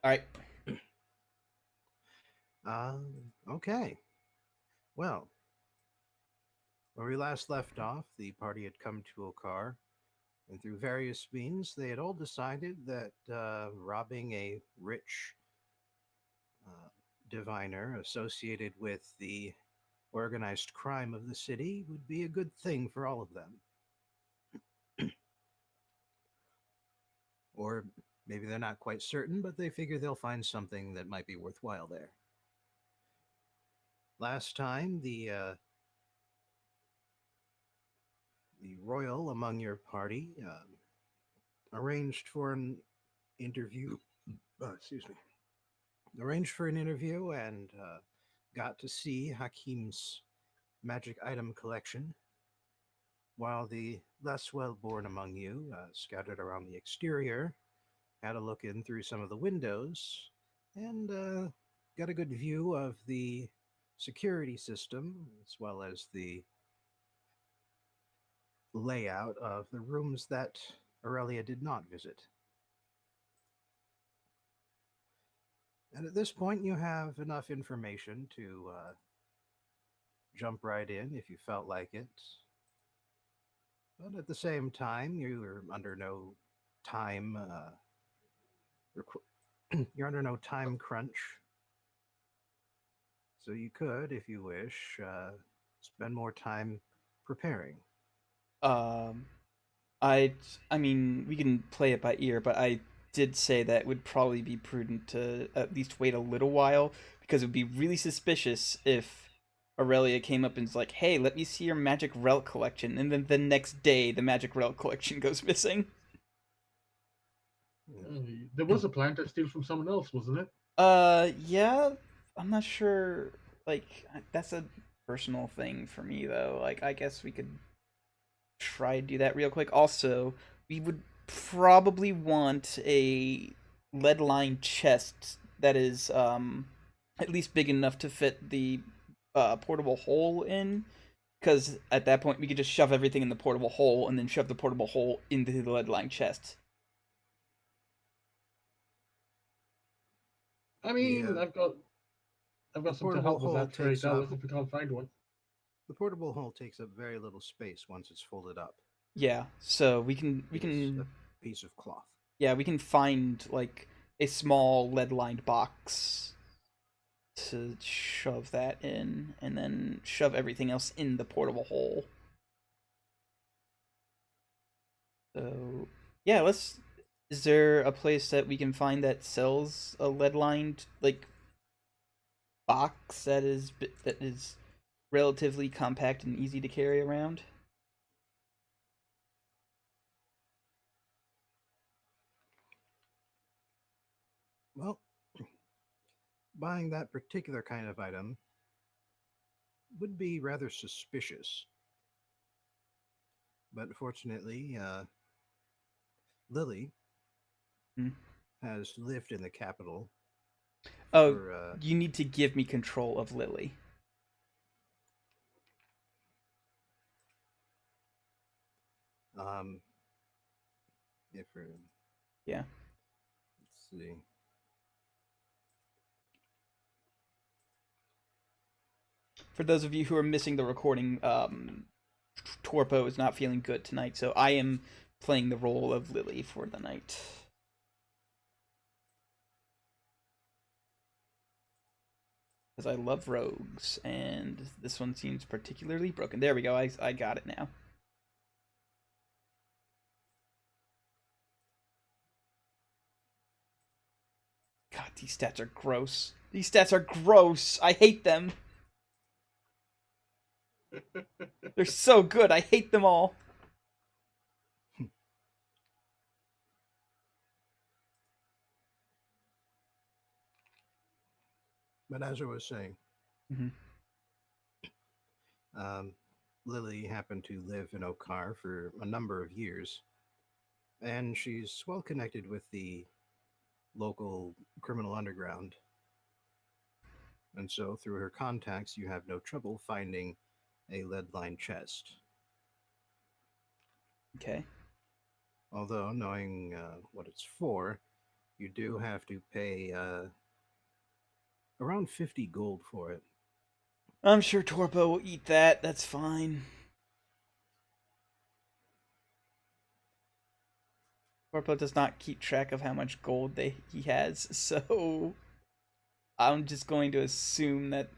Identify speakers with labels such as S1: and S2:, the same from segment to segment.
S1: All right.
S2: Okay. Well, where we last left off, the party had come to a car, and through various means, they had all decided that robbing a rich uh, diviner associated with the organized crime of the city would be a good thing for all of them. Or maybe they're not quite certain, but they figure they'll find something that might be worthwhile there. Last time, the royal among your party arranged for an interview. Excuse me. Arranged for an interview and got to see Hakim's magic item collection, while the less well born among you, scattered around the exterior, had a look in through some of the windows and got a good view of the security system as well as the layout of the rooms that Aurelia did not visit. And at this point, you have enough information to jump right in if you felt like it. But at the same time, you are under no time. You're under no time crunch, so you could, if you wish, spend more time preparing.
S1: Um, I I mean, we can play it by ear, but I did say that it would probably be prudent to at least wait a little while because it would be really suspicious if Aurelia came up and was like, "Hey, let me see your magic relic collection," and then the next day the magic relic collection goes missing.
S3: There was a plan to steal from someone else, wasn't it?
S1: Yeah, I'm not sure. Like, that's a personal thing for me though. Like, I guess we could try to do that real quick. Also, we would probably want a lead lined chest that is at least big enough to fit the portable hole in. Because at that point, we could just shove everything in the portable hole and then shove the portable hole into the lead lined chest.
S3: I
S2: The
S3: mean, I've
S2: the
S3: got some to
S2: portable
S3: help with
S2: hole
S3: that for eight
S2: takes up
S3: hours if we can't find one.
S2: the portable hole takes up very little space once it's folded up.
S1: Yeah, so we
S2: It is a
S1: can
S2: piece of cloth.
S1: yeah, we can find like a small lead lined box to shove that in and then shove everything else in the portable hole. So, yeah, let's. Is there a place that we can find that sells a lead lined like box that is relatively compact and easy to carry around?
S2: Well, buying that particular kind of item would be rather suspicious. But fortunately, Lily
S1: Hmm.
S2: has lived in the capital
S1: Oh,
S2: for
S1: you need to give me control of Lily.
S2: um, if
S1: Yeah.
S2: let's see.
S1: For those of you who are missing the recording, Torpo is not feeling good tonight, so I am playing the role of Lily for the night. Because I love rogues, and this one seems particularly broken. There we go. I got it now. God, these stats are gross. These stats are gross. I hate them. They're so good. I hate them all.
S2: But as I was saying,
S1: Mm-hmm.
S2: um, Lily happened to live in Okar for a number of years, and she's well connected with the local criminal underground. And so, through her contacts, you have no trouble finding a lead lined chest.
S1: Okay.
S2: Although, knowing what it's for, you do have to pay around 50 gold for it.
S1: I'm sure Torpo will eat that. That's fine. Torpo does not keep track of how much gold he has, so I'm just going to assume that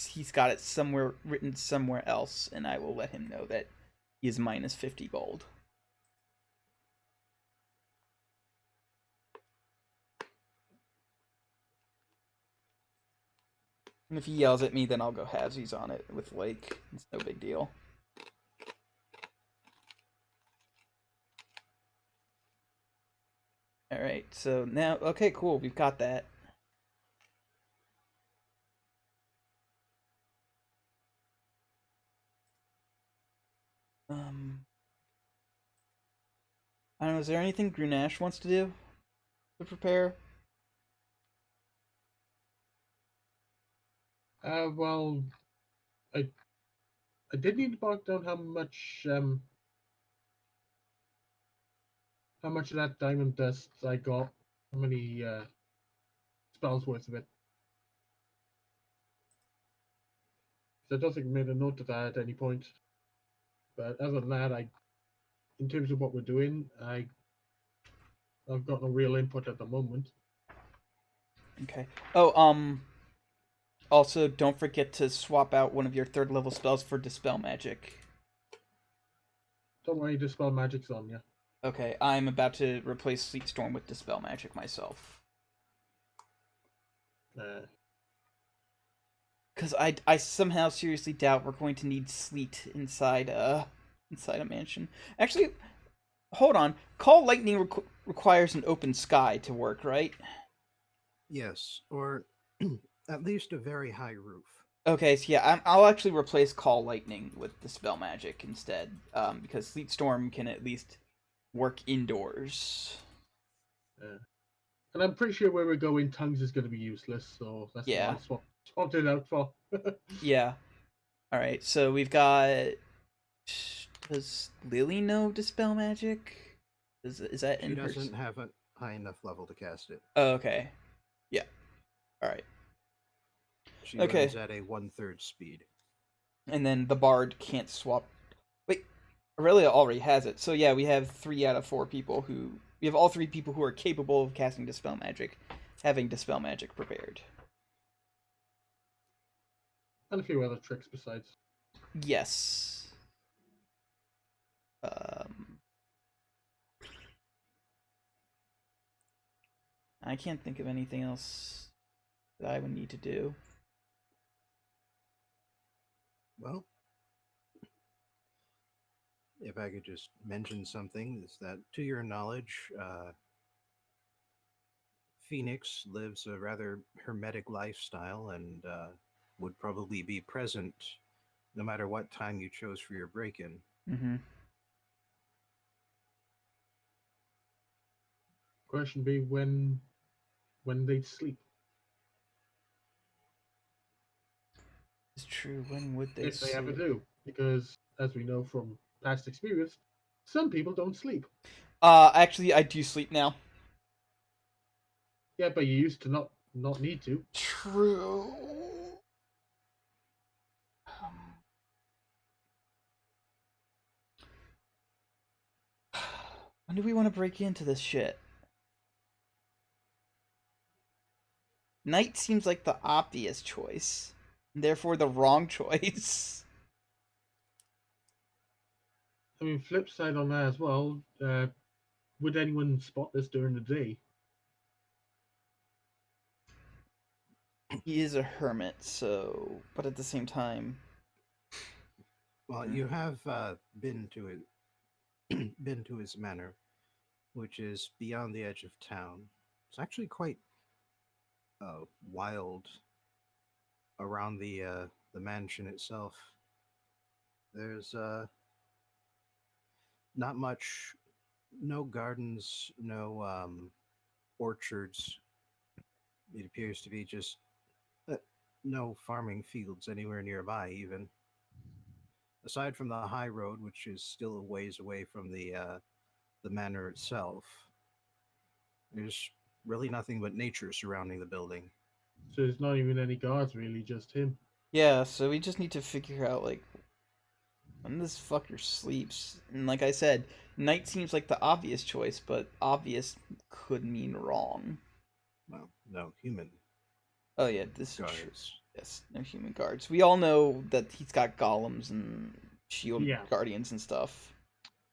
S1: he's got it somewhere written somewhere else, and I will let him know that he is minus 50 gold. And if he yells at me, then I'll go halvesies on it with Lake. It's no big deal. Alright, so now, okay, cool, we've got that. I don't know, is there anything Grunash wants to do to prepare?
S3: Well, I did need to mark down how much of that diamond dust I got, how many spells worth of it. So I don't think I made a note of that at any point. But other than that, in terms of what we're doing, I've got no real input at the moment.
S1: Okay. Oh, also, don't forget to swap out one of your 3rd level spells for Dispel Magic.
S3: Don't worry, Dispel Magic's on you.
S1: Okay, I'm about to replace Sleet Storm with Dispel Magic myself. Because I somehow seriously doubt we're going to need sleet inside a mansion. Actually, hold on. Call Lightning requires an open sky to work, right?
S2: Yes, or at least a very high roof.
S1: Okay, so yeah, I'll actually replace Call Lightning with Dispel Magic instead, because Sleet Storm can at least work indoors.
S3: And I'm pretty sure where we're going, tongues is going to be useless, so that's
S1: Yeah.
S3: what I swapped it out for.
S1: Yeah. Alright, so we've got... Does Lily know Dispel Magic? Is that
S2: She
S1: in her...
S2: doesn't have a high enough level to cast it.
S1: Oh, okay. Yeah. Alright.
S2: She
S1: Okay.
S2: runs at a 1/3 speed.
S1: And then the Bard can't swap... Wait, Aurelia already has it. So yeah, we have 3 out of 4 people who... We have all 3 people who are capable of casting Dispel Magic, having Dispel Magic prepared.
S3: And a few other tricks besides.
S1: Yes. I can't think of anything else that I would need to do.
S2: Well, if I could just mention something, is that to your knowledge, Phoenix lives a rather hermetic lifestyle and would probably be present no matter what time you chose for your break-in.
S1: Mm-hmm.
S3: Question be when they sleep.
S1: It's true. When would they
S3: If they ever
S1: sleep?
S3: do. Because, as we know from past experience, some people don't sleep.
S1: Actually, I do sleep now.
S3: Yeah, but you used to not need to.
S1: True. When do we want to break into this shit? Night seems like the obvious choice, and therefore the wrong choice.
S3: I mean, flip side on that as well, would anyone spot this during the day?
S1: He is a hermit, so... But at the same time...
S2: Well, you have been to his manor, which is beyond the edge of town. It's actually quite wild around the mansion itself. There's not much, no gardens, no orchards. It appears to be just no farming fields anywhere nearby, even. Aside from the high road, which is still a ways away from the manor itself, There's really nothing but nature surrounding the building.
S3: So there's not even any guards, really, just him.
S1: Yeah, so we just need to figure out like when this fucker sleeps. And like I said, night seems like the obvious choice, but obvious could mean wrong.
S2: Well, no human
S1: Oh yeah, this is true.
S2: guards.
S1: Yes, no human guards. We all know that he's got golems and shield
S3: Yeah.
S1: guardians and stuff.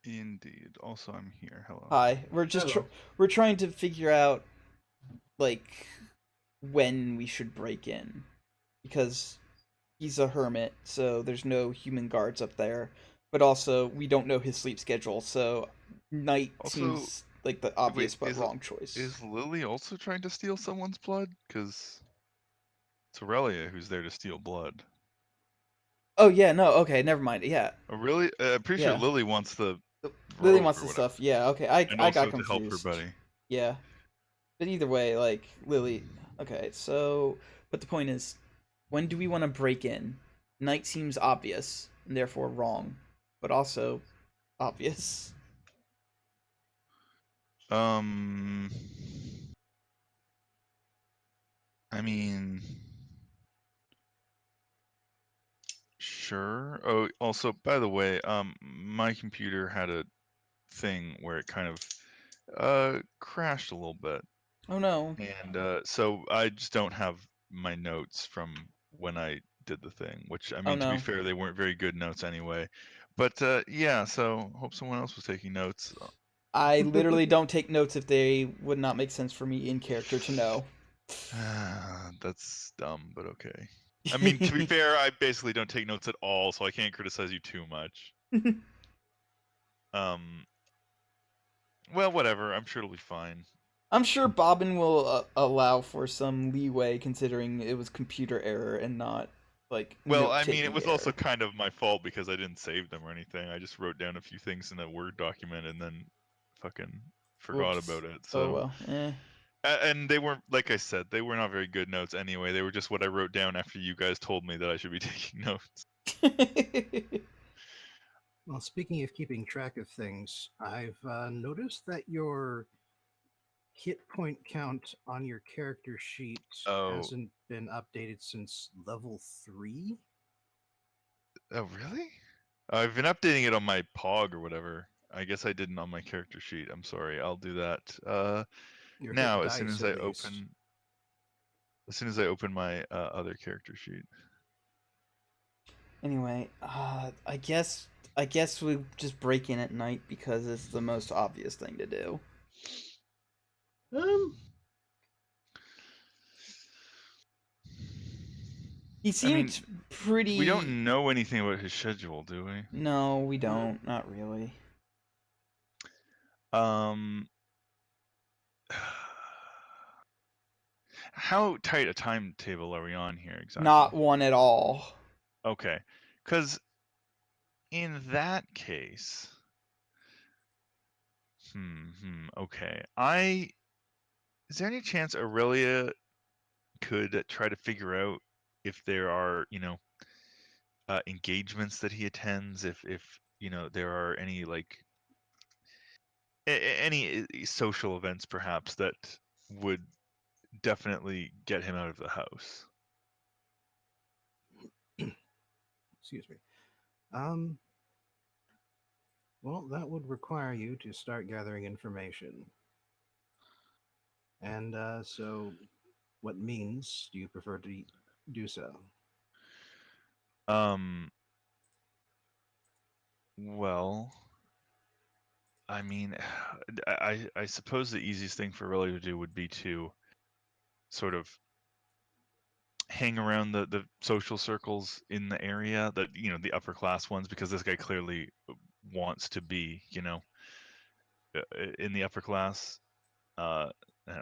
S4: Indeed. Also, I'm here. Hello.
S1: Hi,
S3: Hello.
S1: we're trying to figure out like when we should break in because he's a hermit, so there's no human guards up there. But also, we don't know his sleep schedule, so night
S4: Also,
S1: seems like the obvious
S4: wait,
S1: but wrong choice.
S4: is Lily also trying to steal someone's blood? Because it's Aurelia who's there to steal blood.
S1: Oh yeah, no, okay, never mind. Yeah,
S4: Really? I'm pretty sure
S1: yeah.
S4: Lily wants the
S1: Lily
S4: robe
S1: wants
S4: or
S1: the
S4: whatever,
S1: stuff. Yeah, okay.
S4: and
S1: I got
S4: also to help her
S1: confused.
S4: buddy.
S1: Yeah, but either way, like Lily. Okay, so but the point is, when do we want to break in? Night seems obvious and therefore wrong, but also obvious.
S4: Um, I mean, sure. Oh, also, by the way, my computer had a thing where it kind of crashed a little bit,
S1: Oh no.
S4: and so I just don't have my notes from when I did the thing. Which, I
S1: Oh
S4: mean, to be
S1: no.
S4: fair, they weren't very good notes anyway. But yeah, so hope someone else was taking notes.
S1: I literally don't take notes if they would not make sense for me in character to know.
S4: That's dumb, but okay. I mean, to be fair, I basically don't take notes at all, so I can't criticize you too much. Um, well, whatever. I'm sure it'll be fine.
S1: I'm sure Bobbin will allow for some leeway considering it was computer error and not like
S4: Well,
S1: note
S4: I mean, it
S1: taking
S4: was also
S1: error.
S4: kind of my fault because I didn't save them or anything. I just wrote down a few things in a Word document and then fucking forgot
S1: Whoops.
S4: about it.
S1: Oh
S4: So,
S1: well. Eh.
S4: and they weren't, like I said, they were not very good notes anyway. They were just what I wrote down after you guys told me that I should be taking notes.
S2: Well, speaking of keeping track of things, I've noticed that your hit point count on your character sheet
S4: Oh,
S2: hasn't been updated since level 3.
S4: oh, really? I've been updating it on my Pog or whatever. I guess I didn't on my character sheet. I'm sorry. I'll do that.
S2: Your hit
S4: Now, as soon
S2: dice,
S4: as
S2: at
S4: I
S2: least.
S4: open my other character sheet.
S1: Anyway, I guess we just break in at night because it's the most obvious thing to do.
S3: Um,
S1: He
S4: I mean,
S1: seemed pretty.
S4: we don't know anything about his schedule, do we?
S1: No, we don't. Not really.
S4: Um, how tight a timetable are we on here exactly?
S1: Not one at all.
S4: Okay, because in that case, okay. Is there any chance Aurelia could try to figure out if there are, engagements that he attends, if there are any like any social events perhaps that would definitely get him out of the house.
S2: Excuse me. Well, that would require you to start gathering information. And so, what means do you prefer to do so?
S4: Well, I mean, I suppose the easiest thing for Aurelia to do would be to sort of hang around the social circles in the area, that the upper class ones, because this guy clearly wants to be in the upper class, and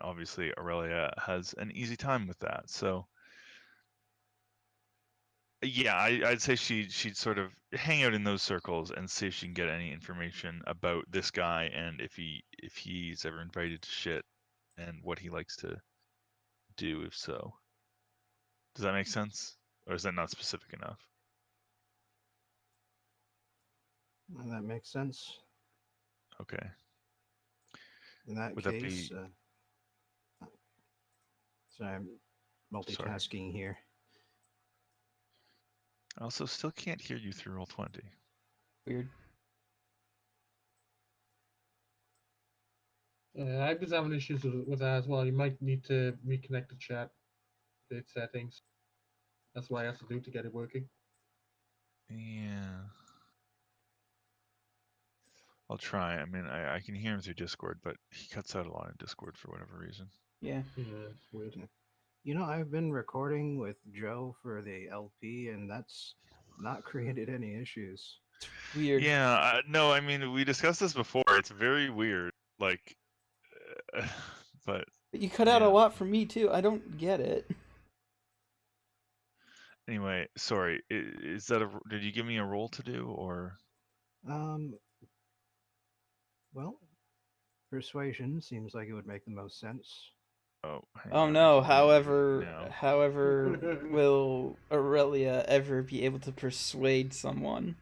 S4: obviously Aurelia has an easy time with that. So yeah, I'd say she'd sort of hang out in those circles and see if she can get any information about this guy, and if he's ever invited to shit, and what he likes to do, if so. Does that make sense? Or is that not specific enough?
S2: Well, that makes sense.
S4: Okay.
S2: In that
S4: Would that
S2: case,
S4: be
S2: So I'm multitasking here.
S4: I also still can't hear you through Roll20.
S1: Weird.
S3: I was having issues with that as well. You might need to reconnect the chat bit settings. That's what I have to do to get it working.
S4: Yeah. I'll try. I mean, I can hear him through Discord, but he cuts out a lot in Discord for whatever reason.
S1: Yeah.
S3: Yeah, it's weird.
S2: You know, I've been recording with Joe for the LP, and that's not created any issues.
S1: It's weird.
S4: Yeah, no, I mean, we discussed this before. It's very weird. Like, but
S1: But you cut out a
S4: yeah.
S1: lot for me too. I don't get it.
S4: Anyway, sorry. Is that did you give me a roll to do or?
S2: Well, persuasion seems like it would make the most sense.
S4: Oh, hang
S1: Oh
S4: on,
S1: no.
S4: I can do it
S1: However,
S4: now.
S1: however, will Aurelia ever be able to persuade someone?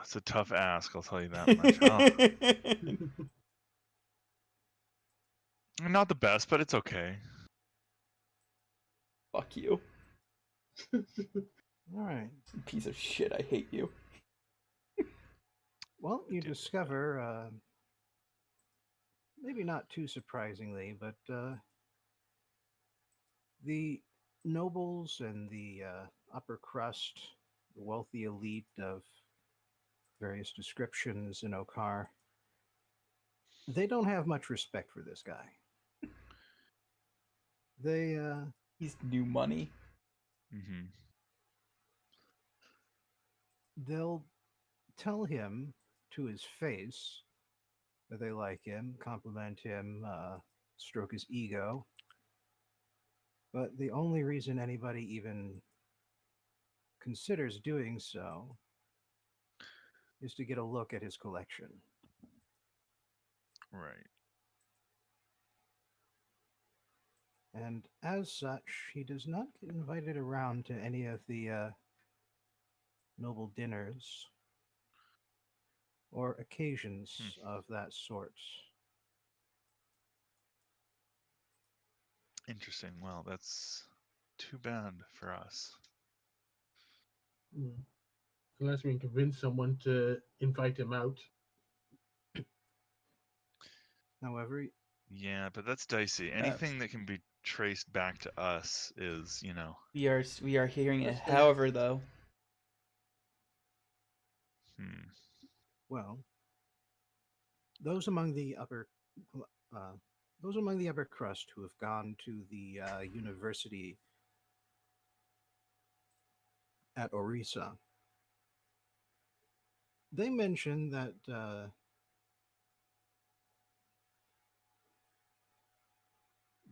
S4: It's a tough ask, I'll tell you that much. Oh, not the best, but it's okay.
S1: Fuck you,
S2: All right.
S1: piece of shit. I hate you.
S2: Well, you
S4: Did it.
S2: discover, maybe not too surprisingly, but the nobles and the upper crust, the wealthy elite of various descriptions in Okar, they don't have much respect for this guy. They
S1: He's new money.
S4: Mm-hmm.
S2: they'll tell him to his face that they like him, compliment him, stroke his ego. But the only reason anybody even considers doing so is to get a look at his collection.
S4: Right.
S2: And as such, he does not get invited around to any of the noble dinners or occasions of that sort.
S4: Interesting. Well, that's too bad for us.
S3: Unless we can convince someone to invite him out.
S2: However,
S4: Yeah, but that's dicey. Anything that can be traced back to us is,
S1: We are hearing it.
S3: That's fair.
S1: However, though,
S2: well, those among the upper crust who have gone to the university at Orisa, they mentioned that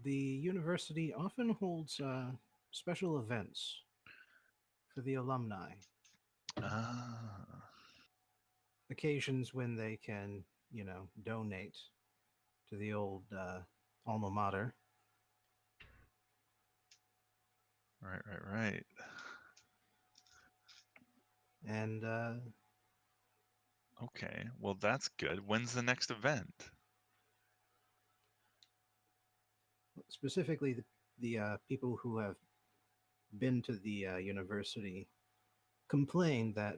S2: the university often holds special events for the alumni. Occasions when they can, donate to the old alma mater.
S4: Right.
S2: And
S4: Okay, well, that's good. When's the next event?
S2: specifically, the people who have been to the university complain that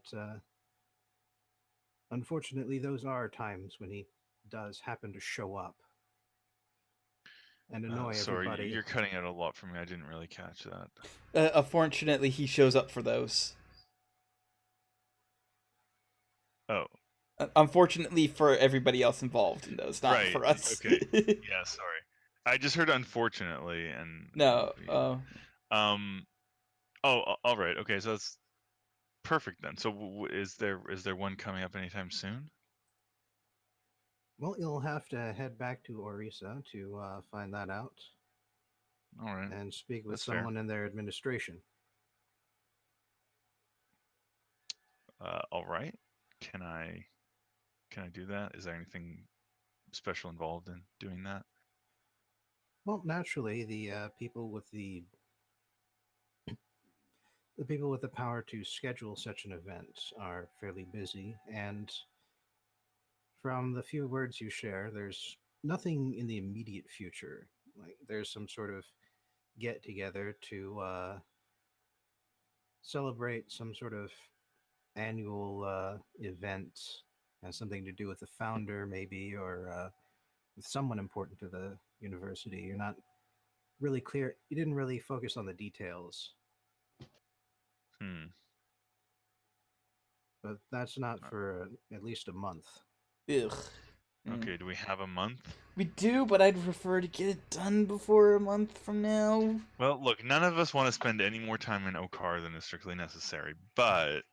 S2: unfortunately those are times when he does happen to show up and annoy
S4: Sorry,
S2: everybody.
S4: you're cutting out a lot for me. I didn't really catch that.
S1: unfortunately, he shows up for those.
S4: Oh,
S1: Unfortunately for everybody else involved in those, not
S4: right.
S1: for us.
S4: Okay. Yeah, sorry. I just heard unfortunately, and
S1: No.
S4: all right. Okay, so that's perfect then. So is there one coming up anytime soon?
S2: Well, you'll have to head back to Orisa to find that out.
S4: All right.
S2: And speak with
S4: That's
S2: someone
S4: fair.
S2: in their administration.
S4: All right. Can I do that? Is there anything special involved in doing that?
S2: Well, naturally, the people with the power to schedule such an event are fairly busy, and from the few words you share, there's nothing in the immediate future. Like there's some sort of get together to celebrate some sort of annual event, has something to do with the founder, maybe, or with someone important to the university. You're not really clear. You didn't really focus on the details,
S4: Hmm.
S2: but that's not for at least a month.
S1: Ugh.
S4: Okay, do we have a month?
S1: We do, but I'd prefer to get it done before a month from now.
S4: Well, look, none of us want to spend any more time in Okar than is strictly necessary, but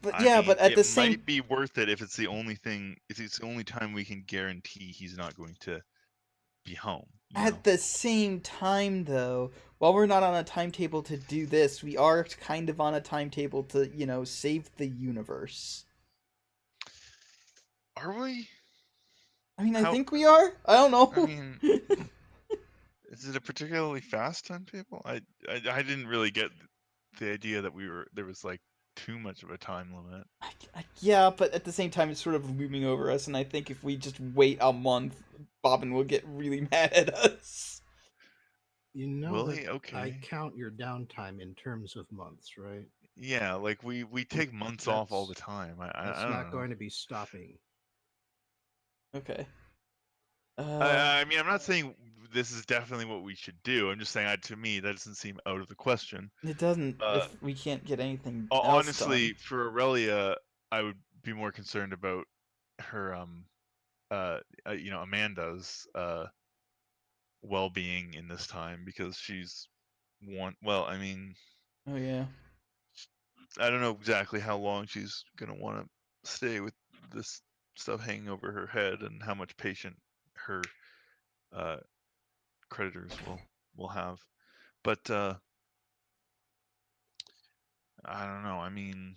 S1: But
S4: I
S1: yeah,
S4: mean,
S1: but at
S4: it
S1: the same
S4: might be worth it if it's the only thing, if it's the only time we can guarantee he's not going to be home, you know?
S1: at the same time though, while we're not on a timetable to do this, we are kind of on a timetable to, save the universe.
S4: Are we?
S1: I mean, I
S4: How?
S1: think we are. I don't
S4: I
S1: know.
S4: mean, is it a particularly fast timetable? I didn't really get the idea that there was like too much of a time limit.
S1: Yeah, but at the same time, it's sort of looming over us, and I think if we just wait a month, Bobbin will get really mad at us.
S2: You know
S4: Will
S2: that
S4: he?
S2: I
S4: Okay.
S2: count your downtime in terms of months, right?
S4: Yeah, like we take months off all the
S2: That's
S4: time.
S2: that's
S4: I
S2: not
S4: don't know.
S2: going to be stopping.
S1: Okay.
S4: I mean, I'm not saying this is definitely what we should do. I'm just saying, to me, that doesn't seem out of the question.
S1: It doesn't
S4: Uh,
S1: if we can't get anything else
S4: Honestly,
S1: done.
S4: for Aurelia, I would be more concerned about her, Amanda's well-being in this time because she's one. Well, I mean,
S1: Oh yeah.
S4: I don't know exactly how long she's gonna want to stay with this stuff hanging over her head and how much patient her uh, creditors will have. But I don't know. I mean,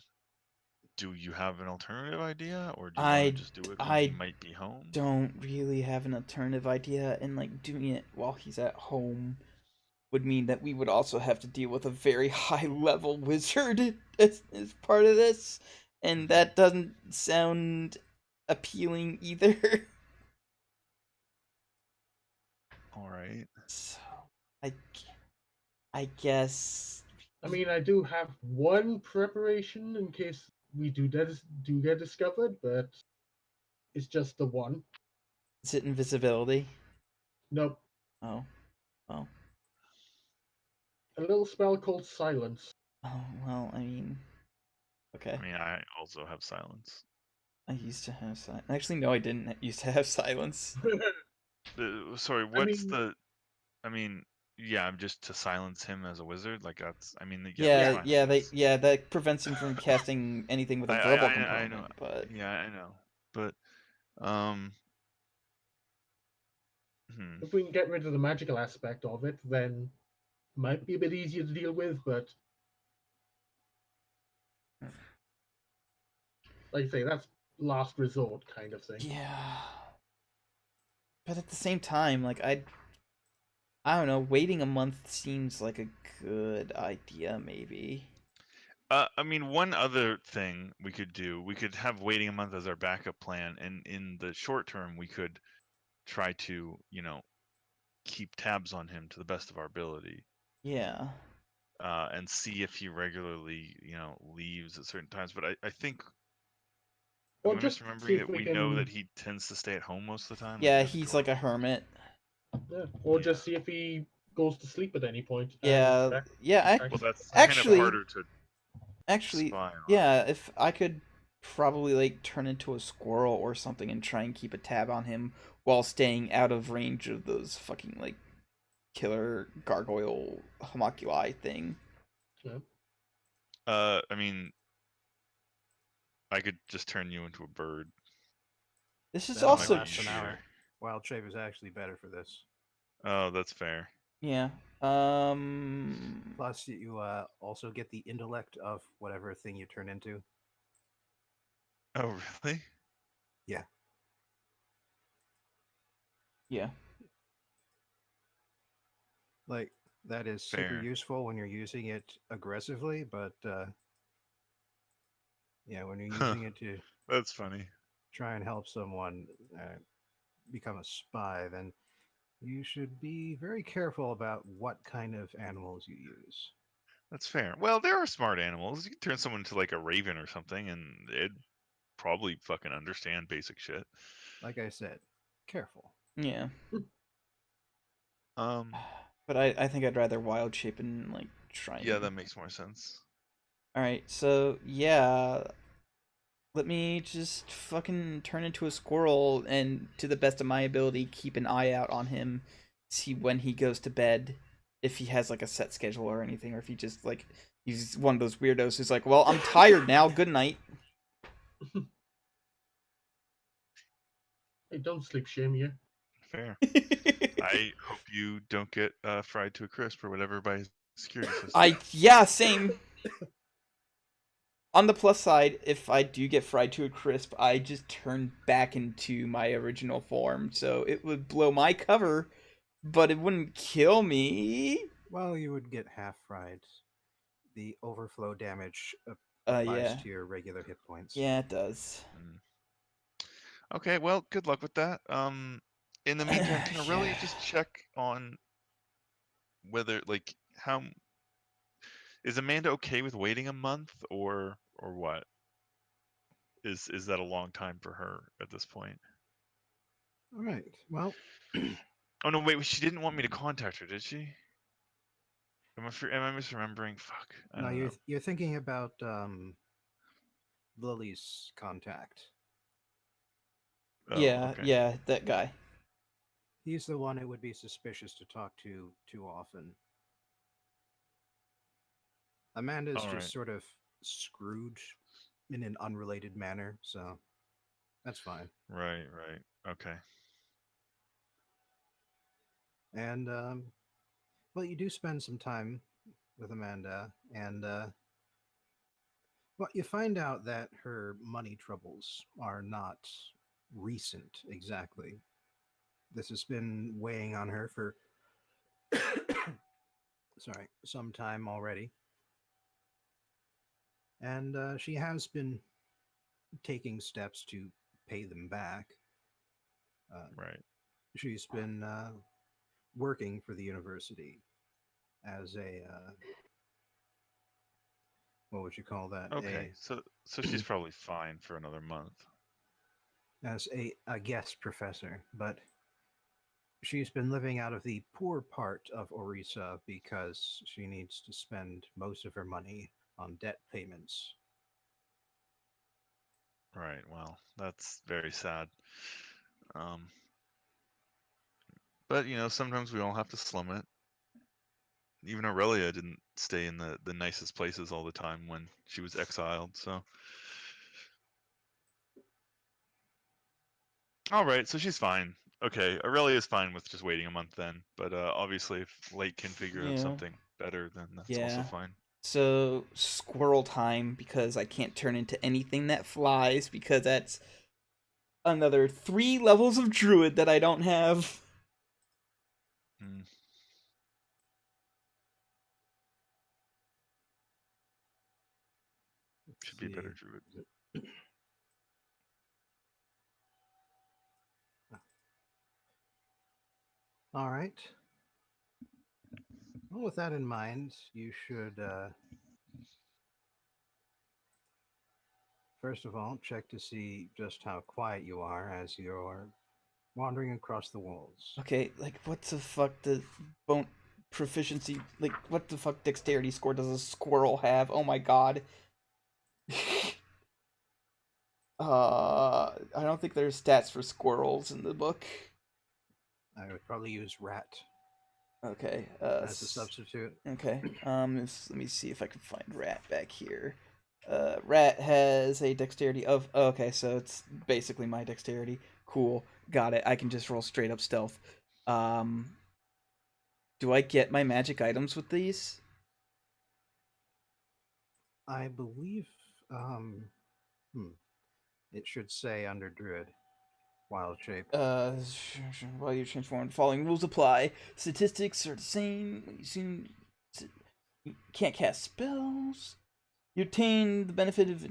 S4: do you have an alternative idea, or do you want to
S1: I
S4: just do it when he
S1: I
S4: might be home?
S1: don't really have an alternative idea, and like doing it while he's at home would mean that we would also have to deal with a very high level wizard as part of this, and
S4: Mhm.
S1: that doesn't sound appealing either.
S4: All right.
S1: So I I guess
S3: I mean, I do have one preparation in case we do get discovered, but it's just the one.
S1: is it invisibility?
S3: Nope.
S1: Oh, well,
S3: A little spell called Silence.
S1: oh well. I mean, okay.
S4: I mean, I also have silence.
S1: I used to have silence. Actually, no, I didn't used to have silence.
S4: Sorry,
S3: I
S4: what's
S3: mean,
S4: the? I mean, yeah, I'm just to silence him as a wizard. Like that's. I mean, yeah, that's
S1: Yeah,
S3: yeah.
S4: fine. I guess.
S1: that prevents him from casting anything with a verbal
S4: I know.
S1: component. But
S4: Yeah, I know. But um, hmm.
S3: If we can get rid of the magical aspect of it, then might be a bit easier to deal with. But like I say, that's last resort kind of thing.
S1: yeah, but at the same time, like I don't know, waiting a month seems like a good idea, maybe.
S4: I mean, one other thing we could do, we could have waiting a month as our backup plan, and in the short term, we could try to, keep tabs on him to the best of our ability,
S1: Yeah.
S4: and see if he regularly, leaves at certain times. But I think, am
S3: Or
S4: I
S3: just see
S4: misremembering
S3: if
S4: that
S3: we
S4: we know that
S3: can,
S4: he tends to stay at home most of the time? Like he
S1: Yeah,
S4: has a
S1: he's
S4: dorm.
S1: like a hermit.
S3: yeah, or
S4: Yeah.
S3: just see if he goes to sleep at any point and
S1: Yeah, yeah.
S3: keep track
S4: Well,
S3: of
S4: that's kind of
S1: Actually,
S4: harder to
S1: actually,
S4: spy on.
S1: yeah. If I could probably like turn into a squirrel or something and try and keep a tab on him while staying out of range of those fucking like killer gargoyle homunculi thing.
S3: Yeah.
S4: I mean, I could just turn you into a bird.
S1: This is
S2: That
S4: That
S2: only
S4: might be
S1: also
S2: lasts an
S4: easier.
S2: hour. Wild shape is actually better for this.
S4: Oh, that's fair.
S1: yeah.
S2: Plus, you also get the intellect of whatever thing you turn into.
S4: Oh, really?
S2: Yeah,
S1: Yeah.
S2: like that is super
S4: Fair.
S2: useful when you're using it aggressively, but yeah, when you're
S4: Huh.
S2: using it to
S4: That's funny.
S2: try and help someone become a spy, then You should be very careful about what kind of animals you use.
S4: That's fair. Well, there are smart animals. You can turn someone into like a raven or something, and it'd probably fucking understand basic shit.
S2: Like I said, careful.
S1: Yeah.
S4: Um,
S1: But I think I'd rather wild shape and like try
S4: yeah,
S1: and.
S4: that makes more sense.
S1: Alright, so yeah. Let me just fucking turn into a squirrel and, to the best of my ability, keep an eye out on him. See when he goes to bed. If he has like a set schedule or anything, or if he just like. He's one of those weirdos who's like, well, I'm tired now. Good night.
S3: Hey, don't sleep shame you.
S4: Fair. I hope you don't get fried to a crisp or whatever by security system.
S1: Yeah, same. On the plus side, if I do get fried to a crisp, I just turn back into my original form, so it would blow my cover, but it wouldn't kill me.
S2: Well, you would get half fried. The overflow damage applies
S1: Yeah.
S2: to your regular hit points.
S1: Yeah, it does.
S4: Okay, well, good luck with that. In the meantime, can Aurelia
S1: Yeah.
S4: just check on whether, like, how is Amanda okay with waiting a month, or what? Is that a long time for her at this point?
S2: All right. Well,
S4: Oh no, wait, she didn't want me to contact her, did she? Am I misremembering? Fuck, I
S2: no,
S4: don't know.
S2: you're thinking about Lily's contact.
S4: Oh,
S1: Yeah,
S4: okay.
S1: yeah, that guy.
S2: He's the one it would be suspicious to talk to too often. Amanda's
S4: All right.
S2: just sort of Scrooge in an unrelated manner, so that's fine.
S4: Right. Okay.
S2: And well, you do spend some time with Amanda, and well, you find out that her money troubles are not recent exactly. This has been weighing on her for sorry, some time already. And she has been taking steps to pay them back.
S4: Right.
S2: She's been working for the university as a what would you call that?
S4: Okay. So she's probably fine for another month.
S2: As a guest professor, but she's been living out of the poor part of Orisa because she needs to spend most of her money on debt payments.
S4: Right. Well, that's very sad. Um, but sometimes we all have to slum it. Even Aurelia didn't stay in the nicest places all the time when she was exiled. So, all right. So she's fine. Okay, Aurelia's fine with just waiting a month then. But obviously, if Lake can figure out
S1: Yeah.
S4: something better, then that's also
S1: Yeah.
S4: fine.
S1: So, squirrel time, because I can't turn into anything that flies, because that's another 3 levels of druid that I don't have.
S4: Hmm. Should be a better druid.
S2: All right. Well, with that in mind, you should first of all check to see just how quiet you are as you're wandering across the walls.
S1: Okay, like, what the fuck does bone proficiency, like, what the fuck dexterity score does a squirrel have? Oh my god. I don't think there's stats for squirrels in the book.
S2: I would probably use rat
S1: Okay,
S2: as a substitute.
S1: okay, let me see if I can find rat back here. Rat has a dexterity of, oh, okay, so it's basically my dexterity. Cool, got it. I can just roll straight up stealth. Do I get my magic items with these?
S2: I believe it should say under druid wild shape.
S1: While you're transformed, following rules apply. Statistics are the same. You can't cast spells. You obtain the benefit of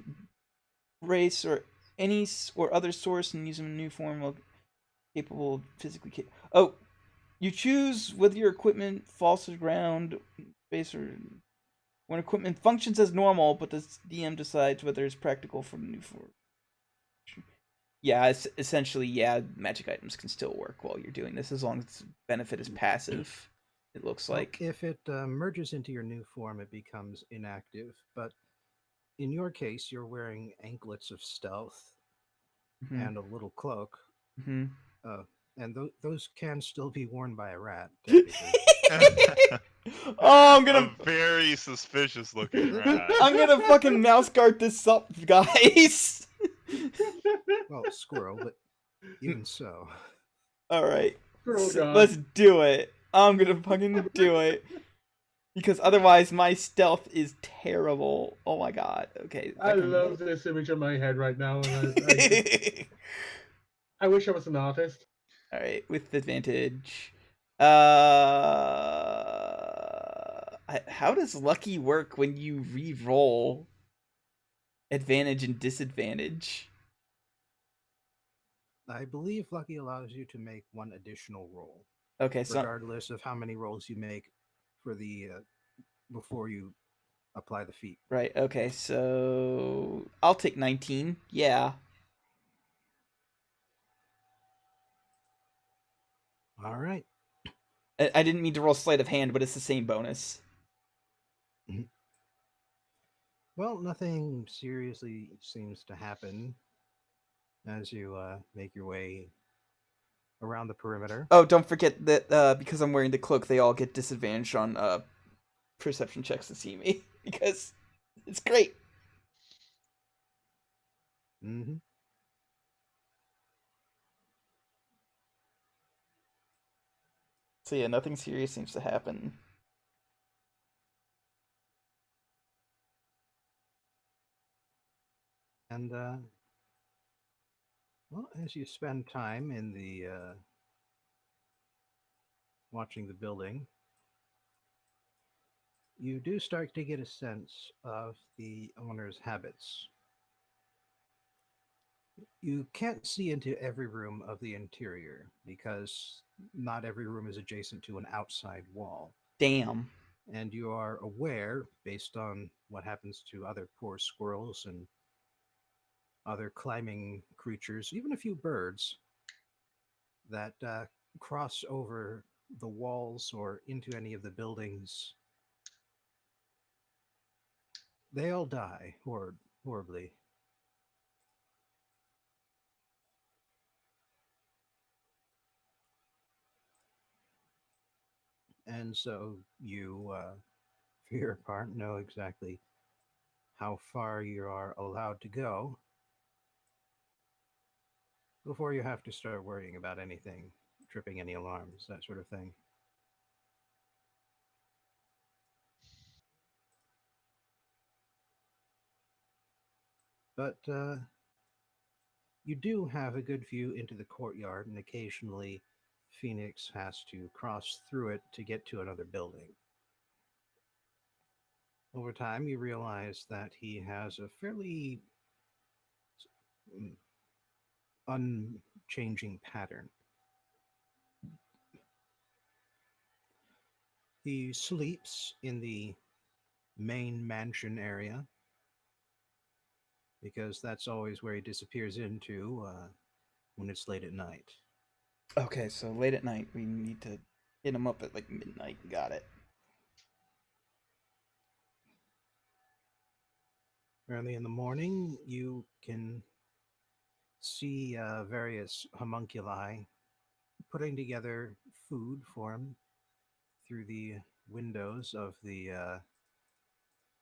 S1: race or any or other source and use them in a new form while capable of physically. Oh, You choose whether your equipment falls to the ground, base, or when equipment functions as normal, but the DM decides whether it's practical for the new form. Yeah, essentially, yeah, magic items can still work while you're doing this as long as the benefit is passive. It looks
S2: Well,
S1: like.
S2: if it merges into your new form, it becomes inactive. But in your case, you're wearing anklets of stealth
S1: Mm-hmm.
S2: and a little cloak,
S1: Mm-hmm.
S2: and those can still be worn by a rat, technically.
S1: Oh, I'm
S4: A
S1: gonna
S4: very suspicious looking rat.
S1: I'm gonna fucking mouse guard this up, guys.
S2: Well, squirrel, but even so.
S1: All right,
S3: Girl God.
S1: let's do it. I'm gonna fucking do it because otherwise my stealth is terrible. Oh my god. Okay.
S3: I love this image in my head right now, and I wish I was an artist.
S1: All right, with advantage. How does lucky work when you re-roll advantage and disadvantage?
S2: I believe lucky allows you to make one additional roll,
S1: Okay, so
S2: regardless of how many rolls you make for the before you apply the feat.
S1: right. Okay, so I'll take 19. Yeah.
S2: All right.
S1: I didn't mean to roll sleight of hand, but it's the same bonus.
S2: Well, nothing seriously seems to happen as you make your way around the perimeter.
S1: Oh, don't forget that because I'm wearing the cloak, they all get disadvantage on perception checks to see me because it's great.
S2: Mm-hmm.
S1: So yeah, nothing serious seems to happen.
S2: And well, as you spend time in the watching the building, you do start to get a sense of the owner's habits. You can't see into every room of the interior because not every room is adjacent to an outside wall.
S1: Damn.
S2: And you are aware, based on what happens to other poor squirrels and other climbing creatures, even a few birds, that cross over the walls or into any of the buildings, they all die horribly. And so you, for your part, know exactly how far you are allowed to go before you have to start worrying about anything, tripping any alarms, that sort of thing. But you do have a good view into the courtyard, and occasionally Phoenix has to cross through it to get to another building. Over time, you realize that he has a fairly unchanging pattern. He sleeps in the main mansion area because that's always where he disappears into when it's late at night.
S1: Okay, so late at night we need to hit him up at like midnight. Got it.
S2: Early in the morning, you can see various homunculi putting together food for him through the windows of the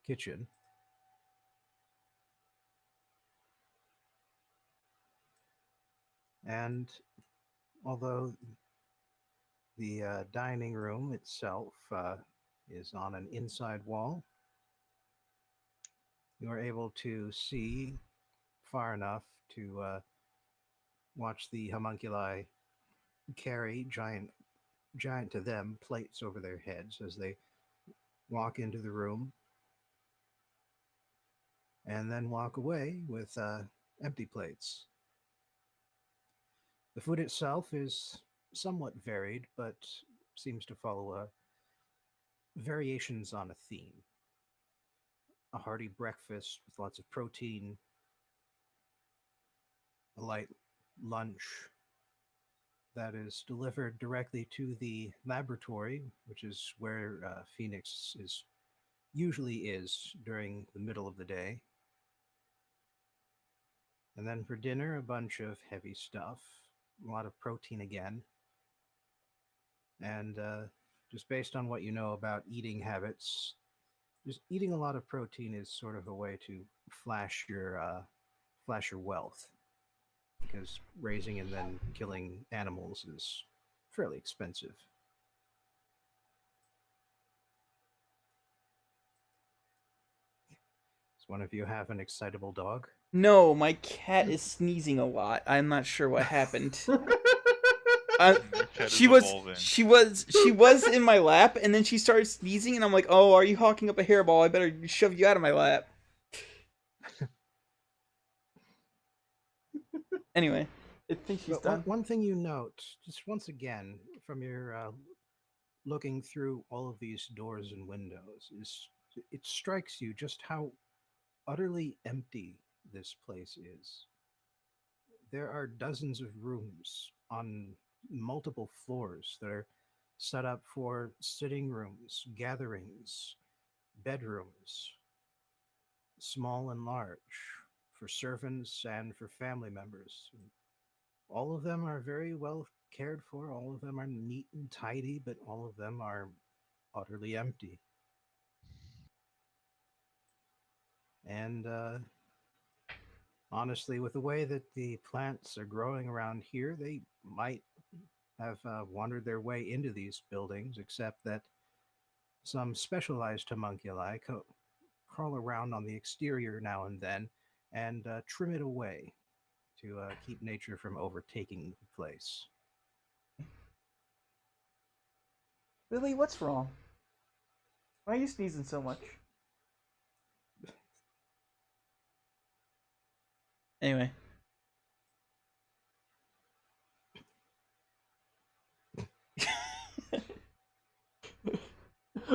S2: kitchen. And although the dining room itself is on an inside wall, you are able to see far enough to watch the homunculi carry giant to them plates over their heads as they walk into the room and then walk away with empty plates. The food itself is somewhat varied, but seems to follow variations on a theme. A hearty breakfast with lots of protein, a light lunch that is delivered directly to the laboratory, which is where Phoenix usually is during the middle of the day. And then for dinner, a bunch of heavy stuff, a lot of protein again. And just based on what you know about eating habits, just eating a lot of protein is sort of a way to flash your wealth, because raising and then killing animals is fairly expensive. Does one of you have an excitable dog?
S1: No, my cat is sneezing a lot. I'm not sure what happened.
S4: Your cat is evolving.
S1: She was in my lap, and then she started sneezing, and I'm like, oh, are you hawking up a hairball? I better shove you out of my lap. Anyway, I think she's
S2: But
S1: done.
S2: one thing you note, just once again, from your looking through all of these doors and windows, is it strikes you just how utterly empty this place is. There are dozens of rooms on multiple floors that are set up for sitting rooms, gatherings, bedrooms, small and large, for servants and for family members. All of them are very well cared for, all of them are neat and tidy, but all of them are utterly empty. And honestly, with the way that the plants are growing around here, they might have wandered their way into these buildings, except that some specialized homunculi crawl around on the exterior now and then and trim it away to keep nature from overtaking the place.
S1: Lily, what's wrong? Why are you sneezing so much? Anyway.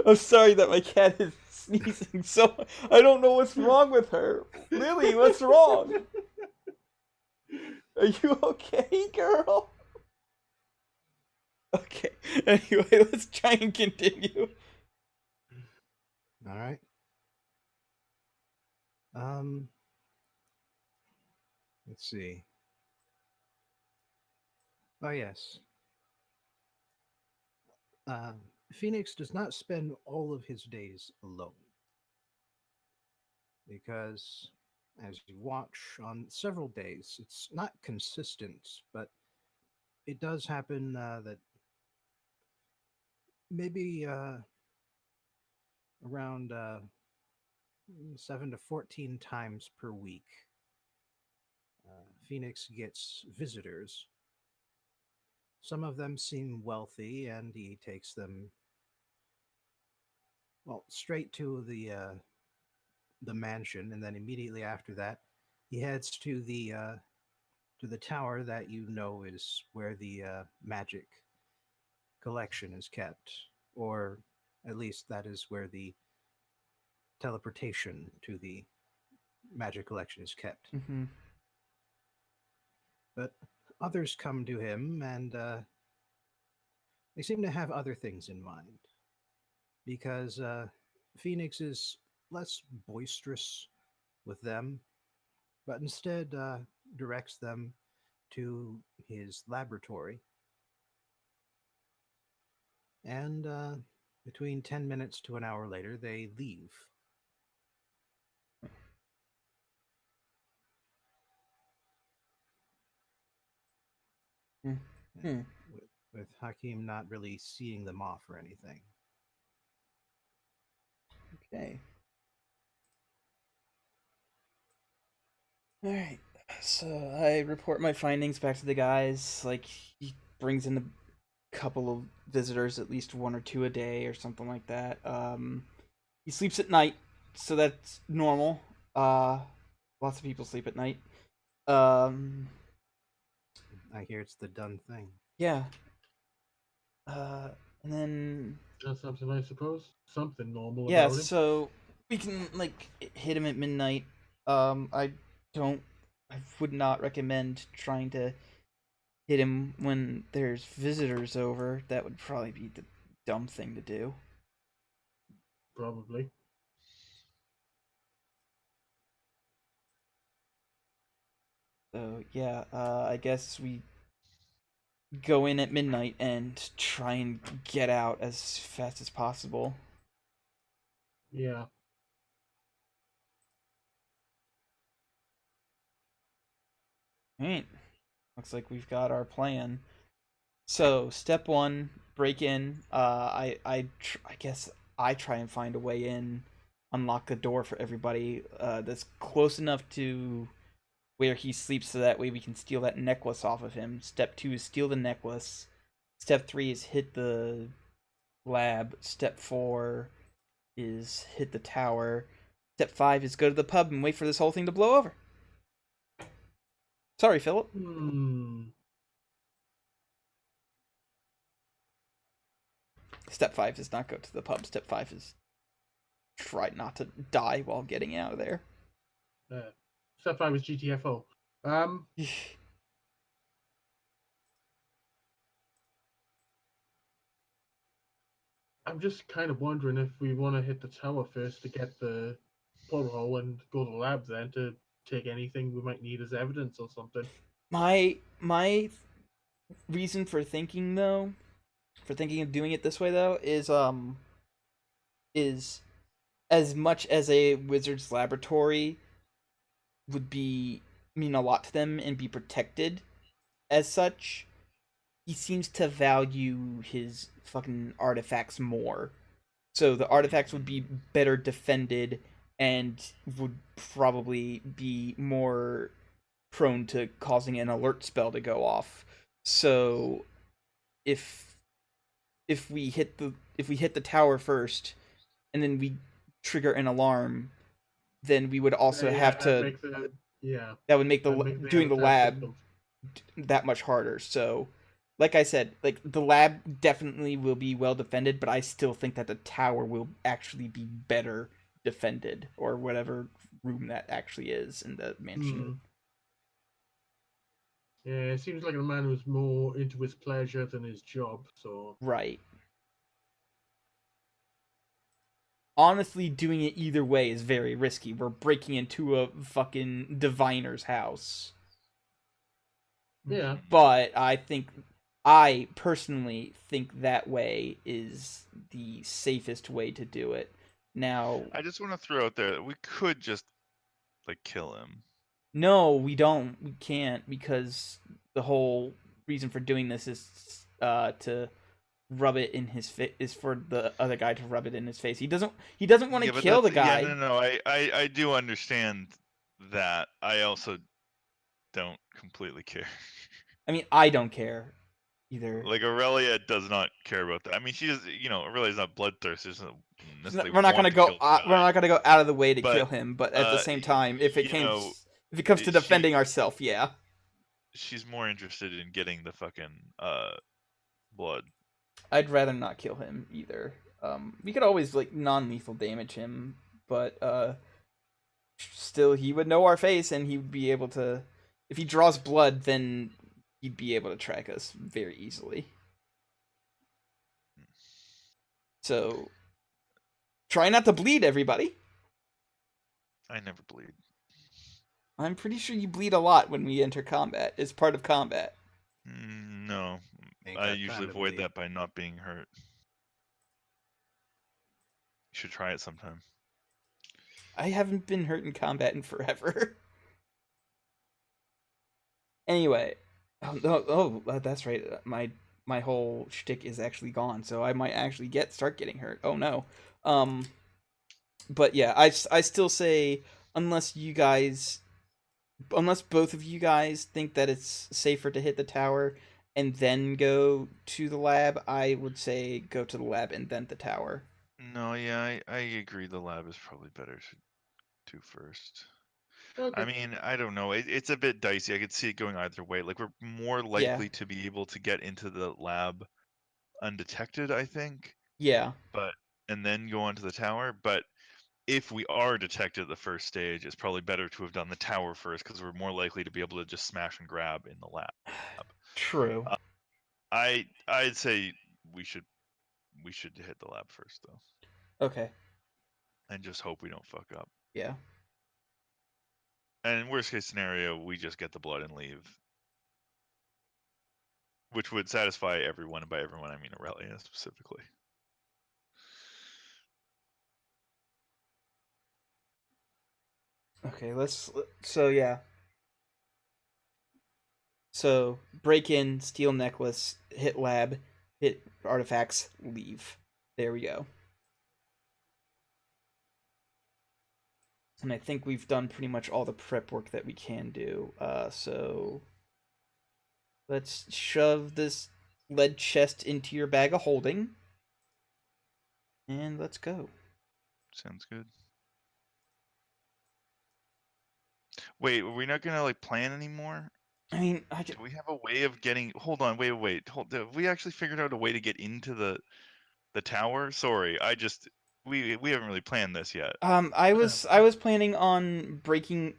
S1: I'm sorry that my cat is sneezing so. I don't know what's wrong with her. Lily, what's wrong? Are you okay, girl? Okay. Anyway, let's try and continue.
S2: All right. Let's see. Oh, yes. Phoenix does not spend all of his days alone, because as you watch on several days, it's not consistent, but it does happen that maybe around 7 to 14 times per week, Phoenix gets visitors. Some of them seem wealthy, and he takes them, well, straight to the mansion, and then immediately after that, he heads to the tower that you know is where the magic collection is kept, or at least that is where the teleportation to the magic collection is kept.
S1: Mm-hmm.
S2: But others come to him, and they seem to have other things in mind, because Phoenix is less boisterous with them, but instead directs them to his laboratory. And between 10 minutes to an hour later, they leave.
S1: Hmm.
S2: With Hakim not really seeing them off or anything.
S1: Okay. Alright. So I report my findings back to the guys. Like, he brings in a couple of visitors, at least one or two a day or something like that. He sleeps at night, so that's normal. Lots of people sleep at night.
S2: I hear it's the done thing.
S1: Yeah. And then
S3: That's something, I suppose. Something normal
S1: yeah,
S3: about him.
S1: so we can like hit him at midnight. I don't. I would not recommend trying to hit him when there's visitors over. That would probably be the dumb thing to do.
S3: Probably.
S1: So yeah, I guess we go in at midnight and try and get out as fast as possible.
S3: Yeah.
S1: Alright. Looks like we've got our plan. So, step one, break in. I guess I try and find a way in, unlock the door for everybody that's close enough to where he sleeps so that way we can steal that necklace off of him. Step two is steal the necklace. Step three is hit the lab. Step four is hit the tower. Step five is go to the pub and wait for this whole thing to blow over. Sorry, Philip. Step five is not go to the pub. Step five is try not to die while getting out of there.
S3: Step 5 is GTFO. I'm just kind of wondering if we want to hit the tower first to get the portal and go to the lab then to take anything we might need as evidence or something.
S1: My reason for thinking of doing it this way though is as much as a wizard's laboratory would mean a lot to them and be protected as such, he seems to value his fucking artifacts more. So the artifacts would be better defended and would probably be more prone to causing an alert spell to go off. So if we hit the tower first and then we trigger an alarm, then we would also have to that would make doing the lab that much harder. So like I said, like the lab definitely will be well defended, but I still think that the tower will actually be better defended, or whatever room that actually is in the mansion.
S3: Yeah, it seems like a man who's more into his pleasure than his job, so...
S1: Right. Honestly, doing it either way is very risky. We're breaking into a fucking diviner's house.
S3: Yeah.
S1: But I personally think that way is the safest way to do it. Now,
S4: I just want to throw out there that we could just like kill him.
S1: no, we don't. We can't, because the whole reason for doing this is to rub it in his face, is for the other guy to rub it in his face. He doesn't want to kill the guy.
S4: Yeah, no, I do understand that. I also don't completely care.
S1: I mean, I don't care either.
S4: Like Aurelia does not care about that. I mean, she just, Aurelia's not bloodthirsty.
S1: We're not gonna go. We're not gonna go out of the way to kill him. But at the same time, if it comes to defending ourselves, yeah,
S4: she's more interested in getting the fucking blood.
S1: I'd rather not kill him either. We could always like non-lethal damage him, but still, he would know our face, and he would be able to. If he draws blood, then he'd be able to track us very easily. So, try not to bleed, everybody.
S4: I never bleed.
S1: I'm pretty sure you bleed a lot when we enter combat. It's part of combat.
S4: No, I usually avoid that by not being hurt. You should try it sometime.
S1: I haven't been hurt in combat in forever. Anyway, that's right. My whole shtick is actually gone, so I might actually start getting hurt. Oh no. But yeah, I still say unless both of you guys think that it's safer to hit the tower and then go to the lab, I would say go to the lab and then the tower.
S4: No, yeah, I agree. The lab is probably better to do first.
S3: Okay.
S4: I mean, I don't know. It's a bit dicey. I could see it going either way. Like, we're more likely to be able to get into the lab undetected, I think,
S1: Yeah.
S4: and then go onto the tower. But if we are detected at the first stage, it's probably better to have done the tower first because we're more likely to be able to just smash and grab in the lab.
S1: True.
S4: I'd say we should hit the lab first though,
S1: Okay.
S4: and just hope we don't fuck up.
S1: Yeah.
S4: And in worst case scenario, we just get the blood and leave, which would satisfy everyone. And by everyone, I mean Aurelia specifically.
S1: Okay, so yeah. So break in, steal necklace, hit lab, hit artifacts, leave. There we go. And I think we've done pretty much all the prep work that we can do. So let's shove this lead chest into your bag of holding. And let's go.
S4: Sounds good. Wait, are we not gonna like plan anymore?
S1: I mean,
S4: Do we have a way of getting? Hold on, wait. Have we actually figured out a way to get into the tower? Sorry, we haven't really planned this yet.
S1: I was planning on breaking.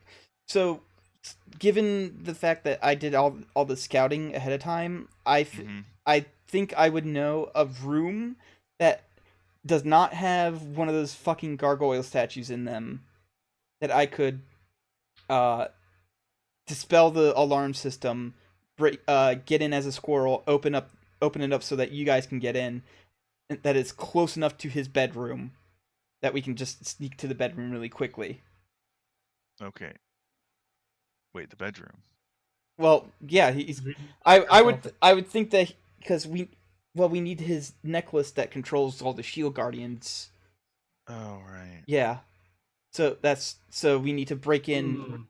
S1: So, given the fact that I did all the scouting ahead of time, I think I would know of room that does not have one of those fucking gargoyle statues in them that I could dispel the alarm system, get in as a squirrel, open it up so that you guys can get in, that is close enough to his bedroom that we can just sneak to the bedroom really quickly.
S4: Okay. Wait, the bedroom.
S1: Well, yeah, I would think that because we need his necklace that controls all the shield guardians.
S4: Oh right.
S1: Yeah. So we need to break in.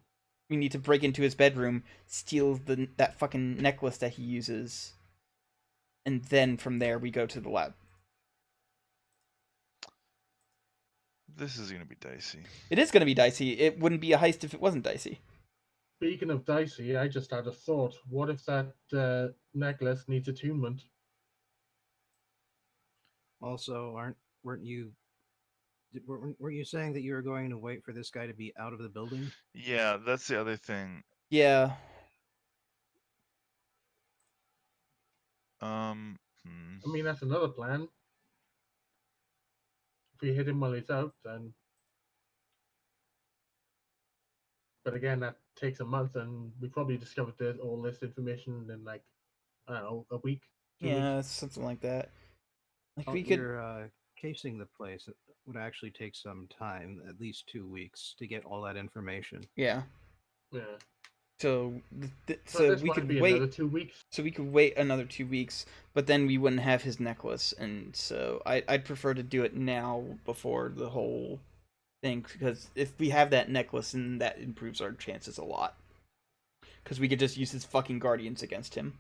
S1: We need to break into his bedroom, steal that fucking necklace that he uses, and then from there we go to the lab.
S4: This is gonna be dicey.
S1: It is gonna be dicey. It wouldn't be a heist if it wasn't dicey.
S3: Speaking of dicey, I just had a thought. What if that necklace needs attunement?
S2: Also, weren't you saying that you were going to wait for this guy to be out of the building?
S4: Yeah, that's the other thing.
S1: Yeah.
S3: I mean, that's another plan. If we hit him while he's out, then. But again, that takes a month, and we probably discovered all this information in like, I don't know, a week, 2 weeks.
S1: Something like that. Like
S2: Well,
S1: we could.
S2: you're casing the place. It would actually take some time, at least 2 weeks, to get all that information.
S1: Yeah.
S3: Yeah.
S1: So
S3: So
S1: we could
S3: be
S1: wait
S3: another 2 weeks.
S1: So we could wait another 2 weeks, but then we wouldn't have his necklace, and so I'd prefer to do it now before the whole thing, because if we have that necklace, then that improves our chances a lot. Because we could just use his fucking guardians against him.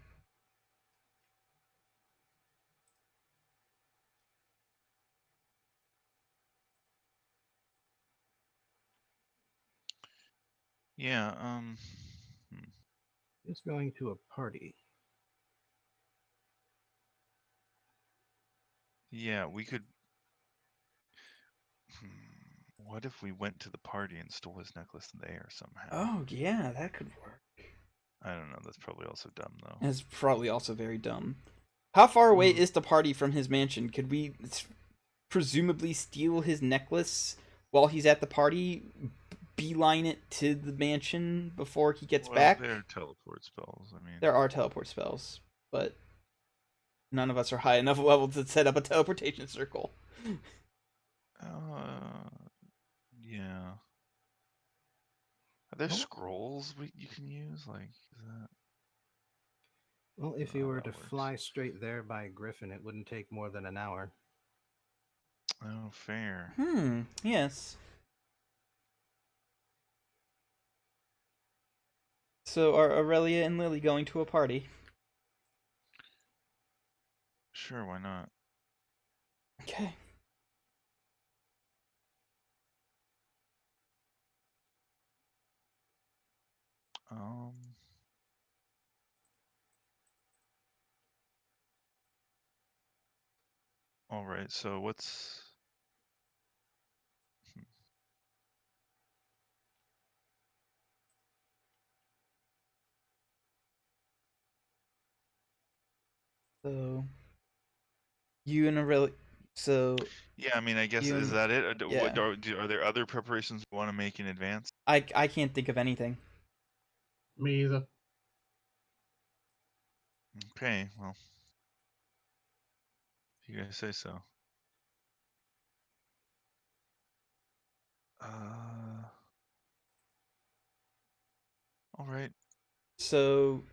S4: Yeah.
S2: He's going to a party.
S4: Yeah, we could. What if we went to the party and stole his necklace there somehow?
S1: Oh yeah, that could work.
S4: I don't know. That's probably also dumb though.
S1: It's probably also very dumb. How far away is the party from his mansion? Could we presumably steal his necklace while he's at the party, beeline it to the mansion before he gets back?
S4: There are teleport spells. I mean,
S1: there are teleport spells, but none of us are high enough level to set up a teleportation circle.
S4: Yeah. Are there scrolls you can use? Like, is that?
S2: Well, if you were to fly straight there by Griffin, it wouldn't take more than an hour.
S4: Oh, fair.
S1: Yes. So are Aurelia and Lily going to a party?
S4: Sure, why not?
S1: Okay.
S4: All right. So what's
S1: So you and a really so
S4: yeah? I mean, I guess
S1: you
S4: is
S1: and
S4: that it?
S1: yeah.
S4: Are there other preparations you want to make in advance?
S1: I can't think of anything.
S3: Me either.
S4: Okay. Well, if you guys say so. All right.
S1: So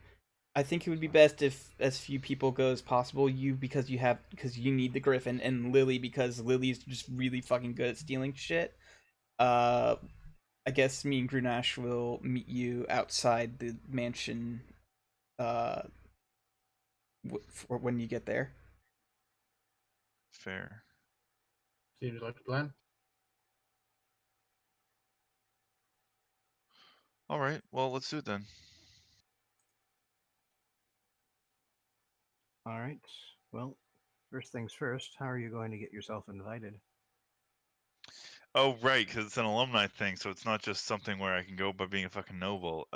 S1: I think it would be best if as few people go as possible. You because you need the Griffin, and Lily because Lily's just really fucking good at stealing shit. Uh, I guess me and Grunash will meet you outside the mansion. Uh, for when you get there.
S4: Fair.
S3: Seems like a plan.
S4: All right. Well, let's do it then.
S2: All right. Well, first things first, how are you going to get yourself invited?
S4: Oh, right, because it's an alumni thing, so it's not just something where I can go by being a fucking noble.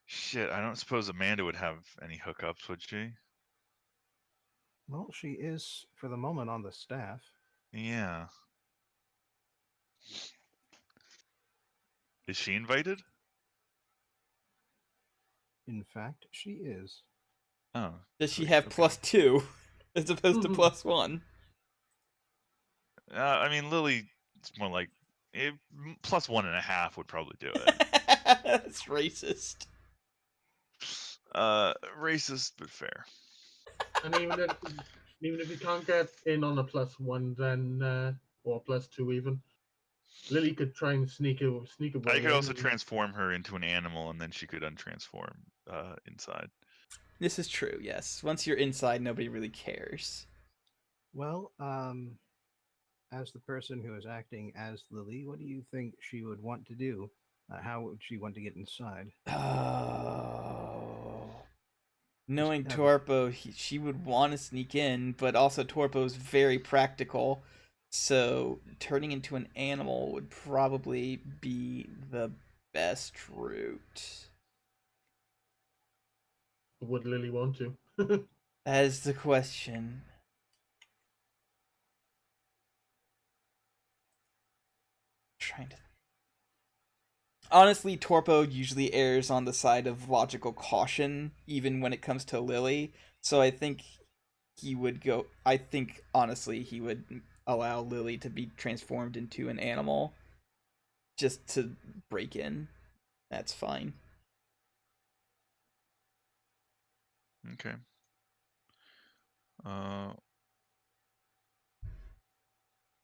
S4: Shit, I don't suppose Amanda would have any hookups, would she?
S2: Well, she is, for the moment, on the staff.
S4: Yeah. Is she invited?
S2: In fact, she is.
S4: Oh,
S1: Does she
S4: sweet.
S1: have
S4: Okay.
S1: +2 as opposed to +1?
S4: I mean, Lily, it's more like plus 1.5 would probably do it.
S1: That's racist.
S4: Racist but fair.
S3: And even if you can't get in on a +1, then or +2 even, Lily could try and sneak a
S4: I
S3: way
S4: could
S3: in.
S4: also transform her into an animal, and then she could untransform inside.
S1: This is true, yes. Once you're inside, nobody really cares.
S2: Well, as the person who is acting as Lily, what do you think she would want to do? How would she want to get inside?
S1: Oh.
S2: Just
S1: Knowing
S2: have
S1: Torpo, she would want to sneak in, but also Torpo's very practical. So turning into an animal would probably be the best route.
S3: Would Lily want to?
S1: That is the question. Trying to. Honestly, Torpo usually errs on the side of logical caution, even when it comes to Lily. So I think he would go. I think honestly, he would allow Lily to be transformed into an animal just to break in. That's fine.
S4: Okay. Uh.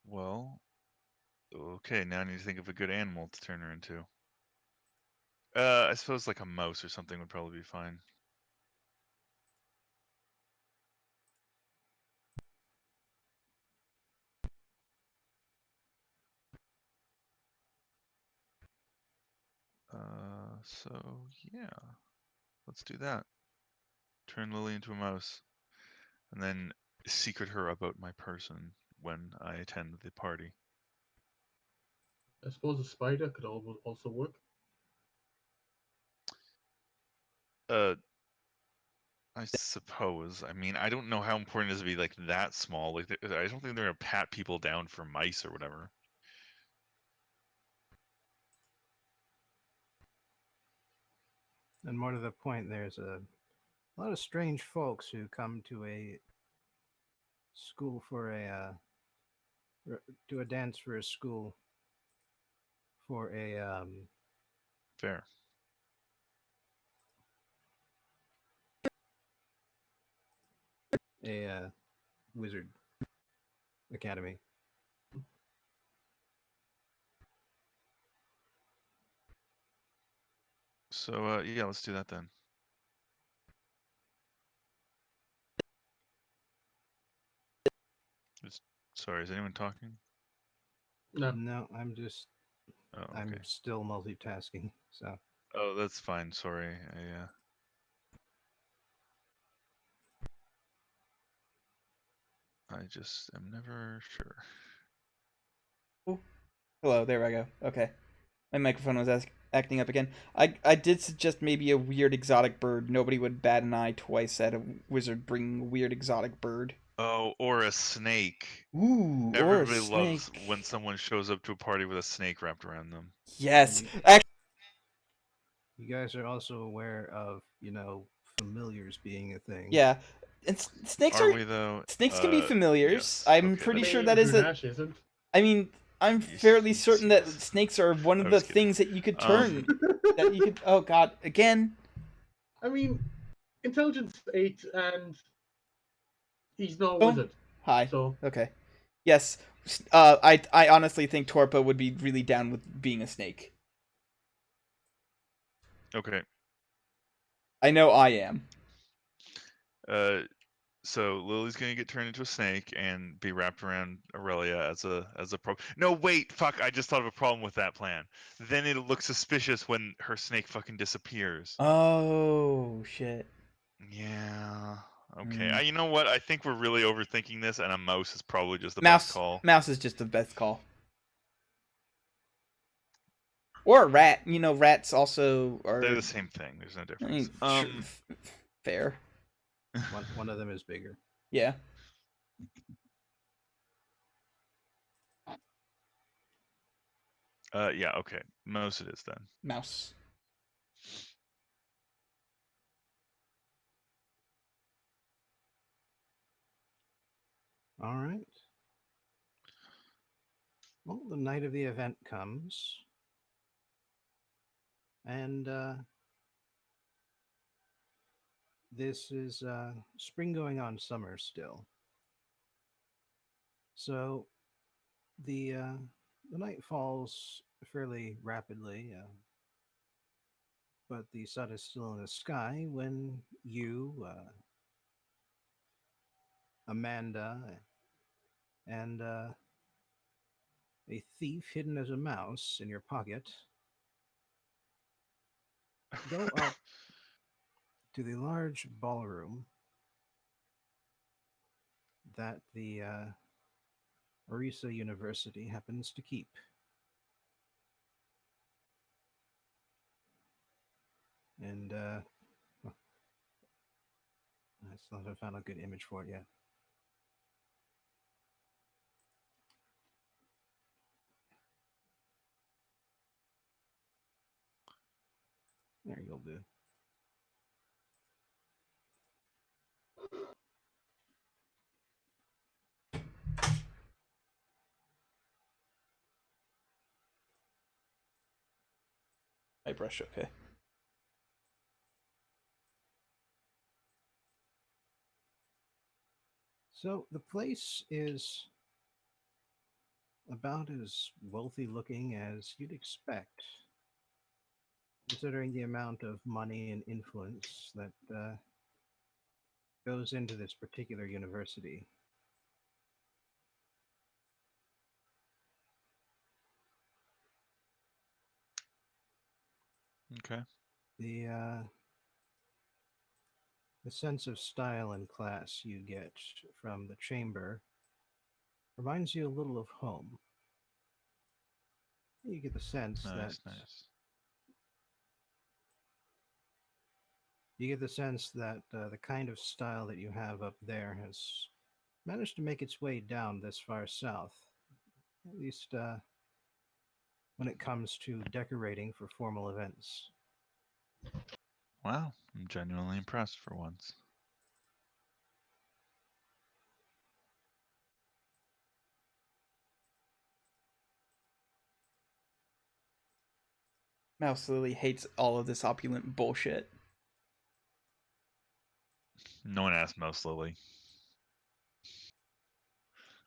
S4: Well. Okay. Now I need to think of a good animal to turn her into. I suppose like a mouse or something would probably be fine. So yeah, let's do that. Turn Lily into a mouse, and then secret her about my person when I attend the party.
S3: I suppose a spider could also work.
S4: Uh, I suppose. I mean, I don't know how important it is to be like that small. Like, I don't think they're gonna pat people down for mice or whatever.
S2: And more to the point, there's a lot of strange folks who come to a school for to a dance for a school for
S4: Fair.
S2: a wizard academy.
S4: So yeah, let's do that then. Just, sorry, is anyone talking?
S3: No,
S2: No,
S4: Oh, okay.
S2: I'm still multitasking. So
S4: Oh, that's fine. Sorry. I just am never sure.
S1: Hello, there I go. Okay. My microphone was acting up again. I did suggest maybe a weird exotic bird. Nobody would bat an eye twice at a wizard bringing a weird exotic bird.
S4: Oh, or a snake.
S1: Ooh, or a
S4: Everybody loves
S1: snake.
S4: when someone shows up to a party with a snake wrapped around them.
S1: Yes.
S2: You-
S1: Actually,
S2: You guys are also aware of, familiars being a thing.
S1: yeah. And snakes
S4: Are
S1: are
S4: we though?
S1: snakes can be familiars.
S4: Yes.
S1: I'm
S4: Okay,
S1: pretty
S3: I
S4: that's
S1: sure
S3: mean,
S1: that is a.
S3: Hunash isn't.
S1: I mean, I'm
S4: Yes,
S1: fairly certain that
S4: yes.
S1: snakes are one of
S4: I
S1: the
S4: was kidding.
S1: things that you could turn. That you could. Oh God! Again.
S3: I mean, intelligence 8, and he's not a
S1: Oh,
S3: wizard.
S1: hi.
S3: So
S1: Okay. Yes. I honestly think Torpa would be really down with being a snake.
S4: Okay.
S1: I know I am.
S4: So Lily's gonna get turned into a snake and be wrapped around Aurelia as a problem. No, wait, fuck! I just thought of a problem with that plan. Then it'll look suspicious when her snake fucking disappears.
S1: Oh shit.
S4: Yeah. Okay. You know what? I think we're really overthinking this, and a mouse is probably just the best call.
S1: Mouse is just the best call. Or a rat. You know, rats also are.
S4: They're the same thing. There's no
S1: I
S4: difference.
S1: mean, fair.
S2: One of them is bigger.
S1: Yeah.
S4: Yeah. Okay. Mouse it is then.
S1: Mouse.
S2: All right. Well, the night of the event comes, and this is spring going on summer still. So the night falls fairly rapidly, but the sun is still in the sky when you, Amanda, and a thief hidden as a mouse in your pocket go up to the large ballroom that the Orisa University happens to keep. And well, I still haven't found a good image for it yet. There you'll do.
S1: I brush. Okay.
S2: So the place is about as wealthy looking as you'd expect, considering the amount of money and influence that goes into this particular university.
S4: Okay.
S2: The the sense of style and class you get from the chamber reminds you a little of home. You get the sense
S4: Nice.
S2: that
S4: Nice.
S2: the kind of style that you have up there has managed to make its way down this far south, at least when it comes to decorating for formal events.
S4: Wow. I'm genuinely impressed for once.
S1: Mouse Lily hates all of this opulent bullshit.
S4: No one asked Mouse Lily.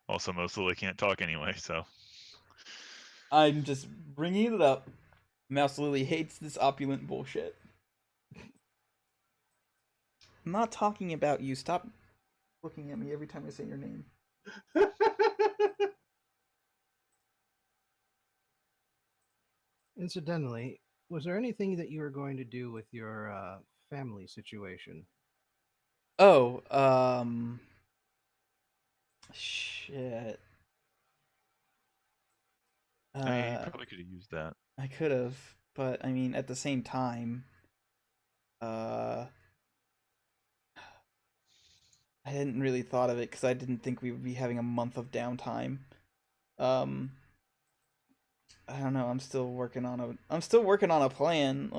S4: Also, Mouse Lily can't talk anyway, so.
S1: I'm just bringing it up. Mouse Lily hates this opulent bullshit. I'm not talking about you. Stop looking at me every time I say your name.
S2: Incidentally, was there anything that you were going to do with your family situation?
S1: Oh, Shit.
S4: I mean, you
S1: Uh,
S4: probably could have used that.
S1: I could have, but I mean, at the same time, uh, I hadn't really thought of it because I didn't think we would be having a month of downtime. Um, I don't know. I'm still working on a plan.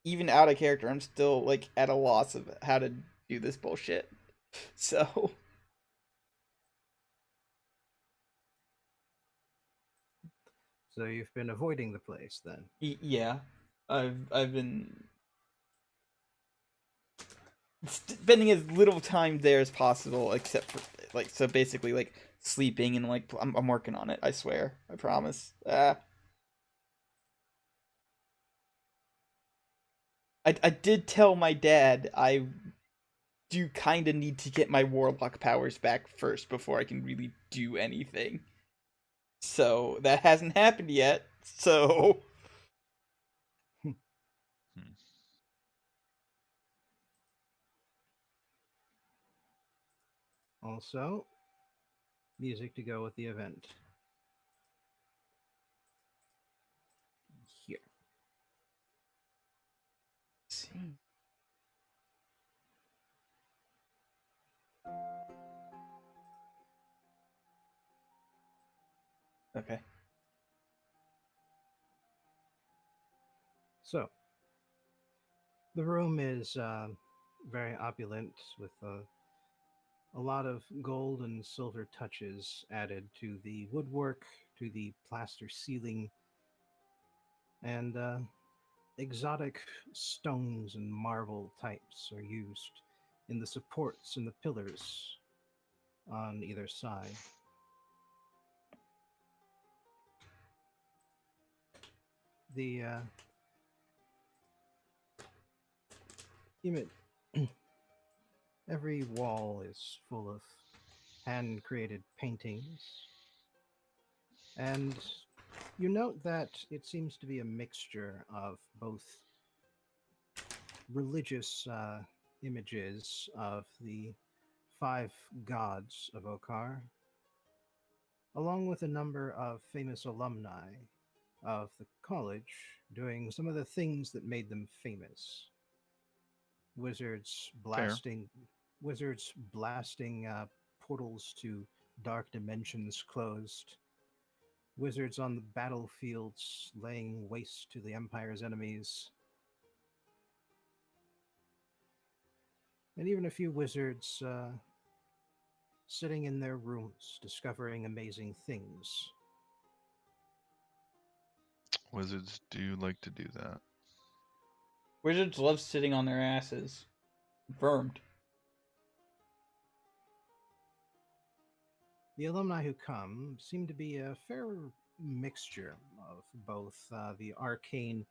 S1: Even out of character, I'm still like at a loss of how to do this bullshit. So
S2: So you've been avoiding the place then.
S1: yeah, I've been spending as little time there as possible, except for so basically like sleeping and like I'm working on it. I swear, I promise. I did tell my dad I do kind of need to get my warlock powers back first before I can really do anything. So that hasn't happened yet. So
S4: Hmm.
S2: Also, music to go with the event. Here.
S1: see. Okay.
S2: So, the room is very opulent with a lot of gold and silver touches added to the woodwork, to the plaster ceiling, and exotic stones and marble types are used in the supports and the pillars on either side. The image, every wall is full of hand created paintings, and you note that it seems to be a mixture of both religious images of the five gods of Okar, along with a number of famous alumni of the college doing some of the things that made them famous. Wizards
S4: Fair.
S2: blasting, wizards blasting portals to dark dimensions closed. Wizards on the battlefields laying waste to the Empire's enemies, and even a few wizards sitting in their rooms discovering amazing things.
S4: Wizards do like to do that.
S1: Wizards love sitting on their asses. Confirmed.
S2: The alumni who come seem to be a fair mixture of both the arcane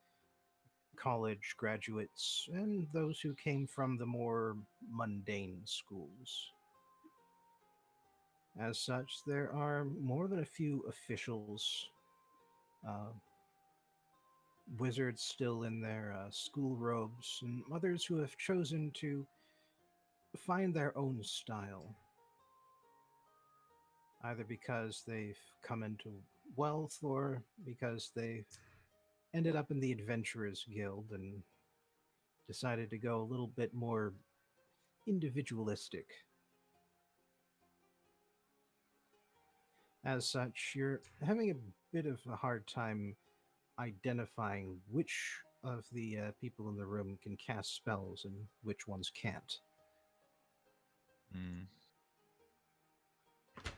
S2: college graduates and those who came from the more mundane schools. As such, there are more than a few officials, uh, wizards still in their school robes, and others who have chosen to find their own style, either because they've come into wealth or because they've ended up in the Adventurers Guild and decided to go a little bit more individualistic. As such, you're having a bit of a hard time identifying which of the people in the room can cast spells and which ones can't.
S4: Mm.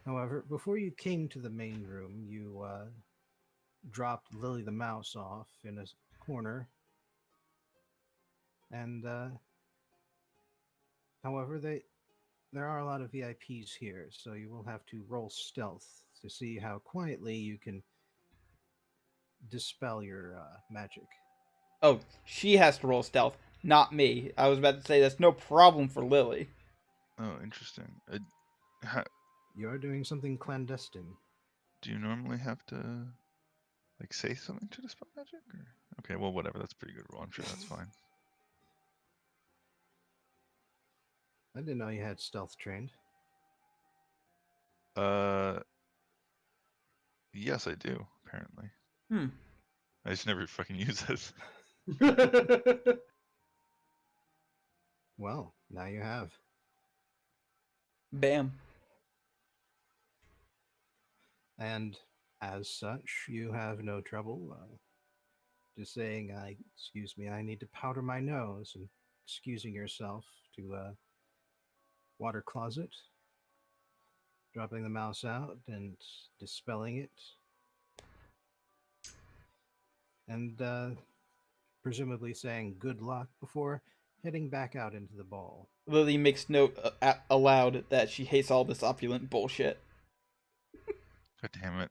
S2: However, before you came to the main room, you dropped Lily the mouse off in a corner, and however, there are a lot of VIPs here, so you will have to roll stealth to see how quietly you can dispel your magic.
S1: Oh, she has to roll stealth, not me. I was about to say that's no problem for Lily.
S4: Oh, interesting.
S2: You are doing something clandestine.
S4: Do you normally have to like say something to dispel magic? Or... Okay, well, whatever. That's a pretty good roll. I'm sure that's fine.
S2: I didn't know you had stealth trained.
S4: Yes, I do. Apparently,
S1: Hmm.
S4: I just never fucking use it.
S2: Well, now you have.
S1: Bam.
S2: And as such, you have no trouble just saying, excuse me, I need to powder my nose, and excusing yourself to water closet, dropping the mouse out and dispelling it, and presumably saying good luck before heading back out into the ball.
S1: Lily makes note aloud that she hates all this opulent bullshit.
S4: God damn it.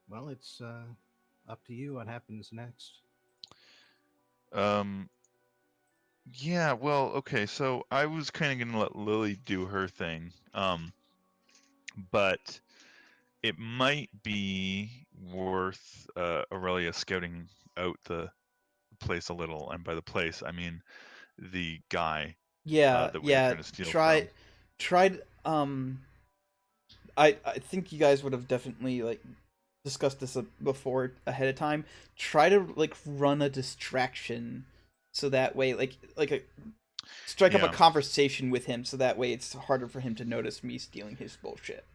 S2: Well, it's up to you what happens next.
S4: Yeah, well, okay, so I was kind of gonna let Lily do her thing, but it might be worth Aurelia scouting out the place a little, and by the place I mean the guy
S1: Yeah,
S4: that we were
S1: yeah.
S4: trying to steal
S1: Try,
S4: from.
S1: tried. I think you guys would have definitely like discussed this before ahead of time. Try to like run a distraction, so that way like a strike up a
S4: Yeah,
S1: conversation with him, so that way it's harder for him to notice me stealing his bullshit.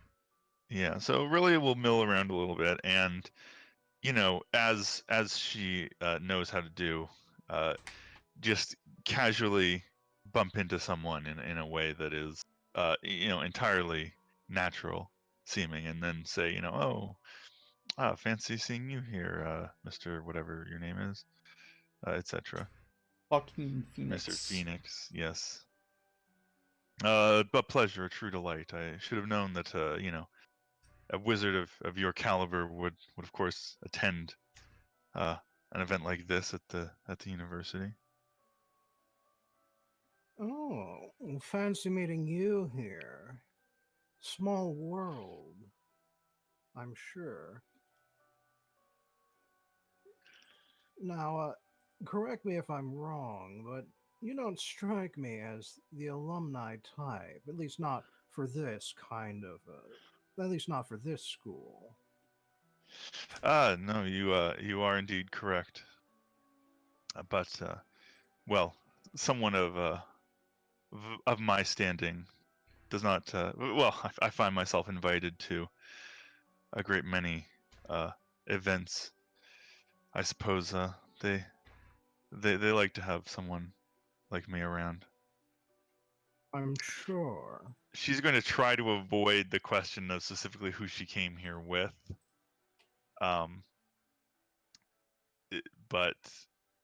S4: yeah. So Aurelia will mill around a little bit, and as she knows how to do, uh, just casually bump into someone in a way that is entirely natural seeming, and then say, oh, fancy seeing you here, Mr. whatever your name is, etc.
S1: Fucking
S4: Mr.
S1: Phoenix.
S4: Phoenix, yes. But pleasure, a true delight. I should have known that a wizard of your caliber would of course attend an event like this at the university.
S2: Oh, fancy meeting you here. Small world, I'm sure. Now, correct me if I'm wrong, but you don't strike me as the alumni type, at least not for this kind of, at least not for this school.
S4: No, you are indeed correct. But well, someone of my standing does not. Well, I find myself invited to a great many events. I suppose they they like to have someone like me around.
S2: I'm sure.
S4: She's going to try to avoid the question of specifically who she came here with. Um, but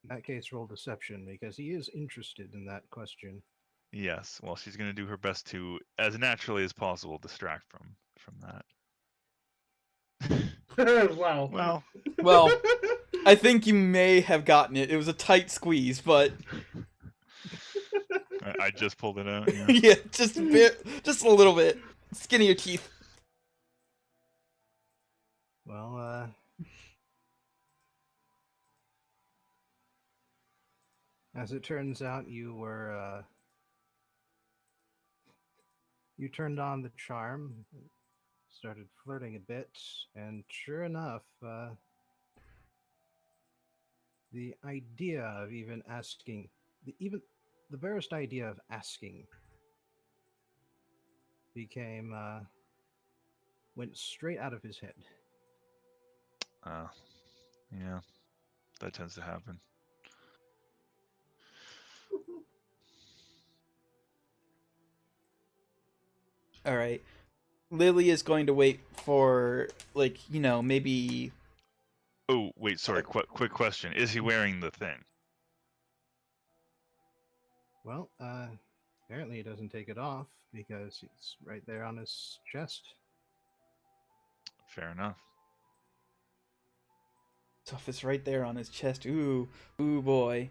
S2: In that case, roll deception because he is interested in that question.
S4: yes, well, she's going to do her best to, as naturally as possible, distract from that.
S3: Wow.
S4: Well,
S1: Well, I think you may have gotten it. It was a tight squeeze, but
S4: I just pulled it out. Yeah.
S1: yeah, just a little bit. Skin of your teeth.
S2: Well, as it turns out, you turned on the charm, started flirting a bit, and sure enough, the idea of even asking, even the barest idea of asking, became went straight out of his head.
S4: Yeah, that tends to happen.
S1: All right. Lily is going to wait for like maybe.
S4: Oh, wait, sorry. Quick question: is he wearing the thing?
S2: Well, apparently he doesn't take it off because it's right there on his chest.
S4: Fair enough.
S1: So if it's right there on his chest, ooh boy.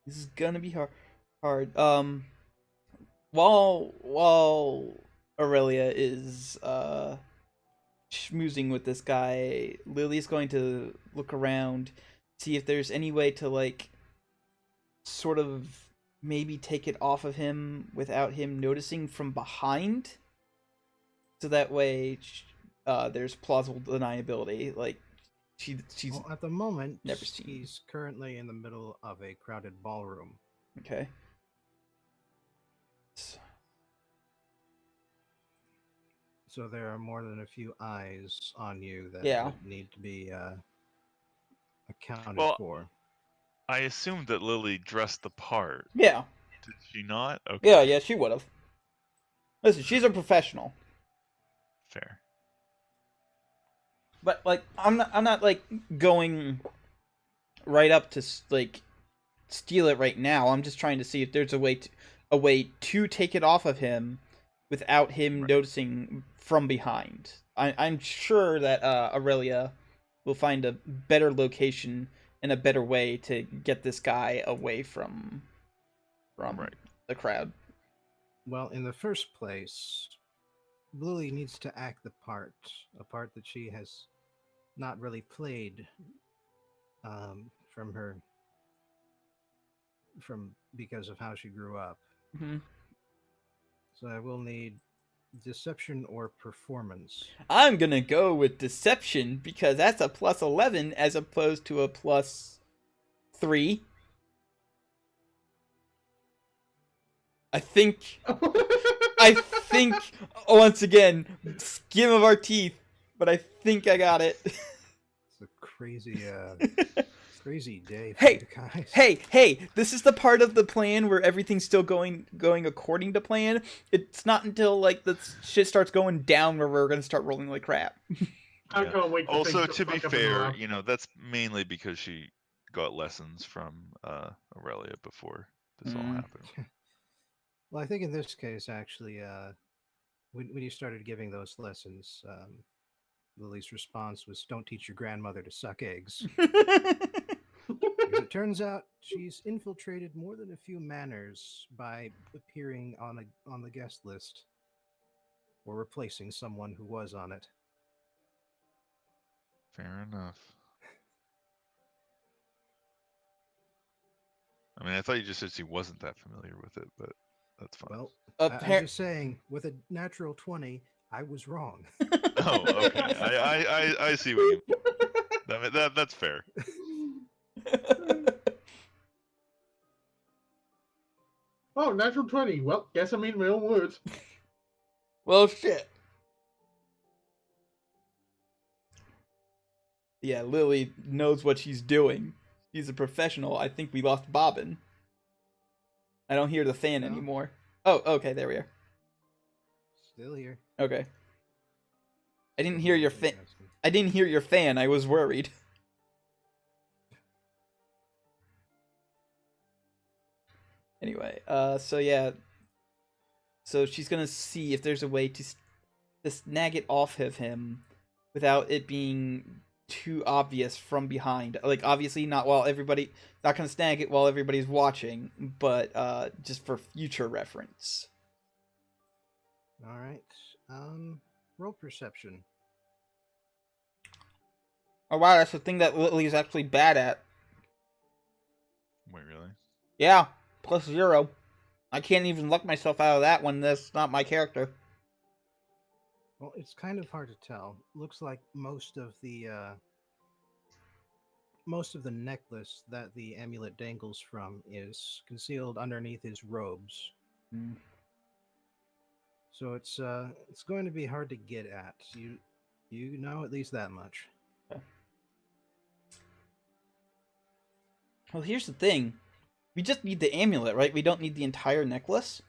S1: This is gonna be hard. While Aurelia is schmoozing with this guy, Lily's going to look around, see if there's any way to like sort of maybe take it off of him without him noticing from behind. So that way, there's plausible deniability. Like she's
S2: Well, at the moment,
S1: never seen.
S2: he's currently in the middle of a crowded ballroom.
S1: Okay.
S2: So there are more than a few eyes on you that
S1: Yeah.
S2: would need to be accounted
S4: Well,
S2: for.
S4: I assumed that Lily dressed the part.
S1: Yeah.
S4: Did she not? Okay.
S1: Yeah, she would have. Listen, she's a professional.
S4: Fair.
S1: But like, I'm not like going right up to like steal it right now. I'm just trying to see if there's a way to take it off of him without him
S4: Right.
S1: noticing from behind. I'm sure that Aurelia will find a better location and a better way to get this guy away from
S4: Right.
S1: the crowd.
S2: Well, in the first place, Lily needs to act the part, a part that she has not really played because of how she grew up.
S1: Mm-hmm.
S2: So I will need deception or performance.
S1: I'm gonna go with deception because that's a plus 11 as opposed to a plus 3. I think once again, skin of our teeth, but I think I got it.
S2: It's a crazy, crazy day for
S1: Hey,
S2: you guys.
S1: Hey, this is the part of the plan where everything's still going according to plan. It's not until like the shit starts going down where we're gonna start rolling like crap.
S3: I
S4: Yeah.
S3: can't wait.
S4: Also,
S3: things
S4: to
S3: get
S4: be
S3: back up in the
S4: fair,
S3: lab.
S4: you know, that's mainly because she got lessons from Aurelia before this all
S1: Mm.
S4: happened.
S2: Well, I think in this case, actually, when you started giving those lessons, Lily's response was, "Don't teach your grandmother to suck eggs." Because it turns out she's infiltrated more than a few manors by appearing on the guest list or replacing someone who was on it.
S4: Fair enough. I mean, I thought you just said she wasn't that familiar with it, but that's fine.
S2: Well, I'm
S1: Appar-
S2: just saying, with a natural 20, I was wrong.
S4: Oh, okay. I see what you mean. That's fair.
S3: Oh, natural 20. Well, guess I mean my own words.
S1: Well, shit. Yeah, Lily knows what she's doing. She's a professional. I think we lost Bobbin. I don't hear the fan
S2: No.
S1: anymore. Oh, okay, there we are.
S2: Still here.
S1: Okay. I didn't hear your fan. I didn't hear your fan. I was worried. Anyway, so yeah. So she's gonna see if there's a way to snag it off of him without it being too obvious from behind. Like, obviously not not gonna snag it while everybody's watching, but just for future reference.
S2: All right. Roll perception.
S1: Oh wow, that's the thing that Lily's actually bad at.
S4: Wait, really?
S1: Yeah, plus 0. I can't even luck myself out of that one. That's not my character.
S2: Well, it's kind of hard to tell. Looks like most of the necklace that the amulet dangles from is concealed underneath his robes.
S1: Mm.
S2: So it's going to be hard to get at. You know at least that much.
S1: Well, here's the thing. We just need the amulet, right? We don't need the entire necklace?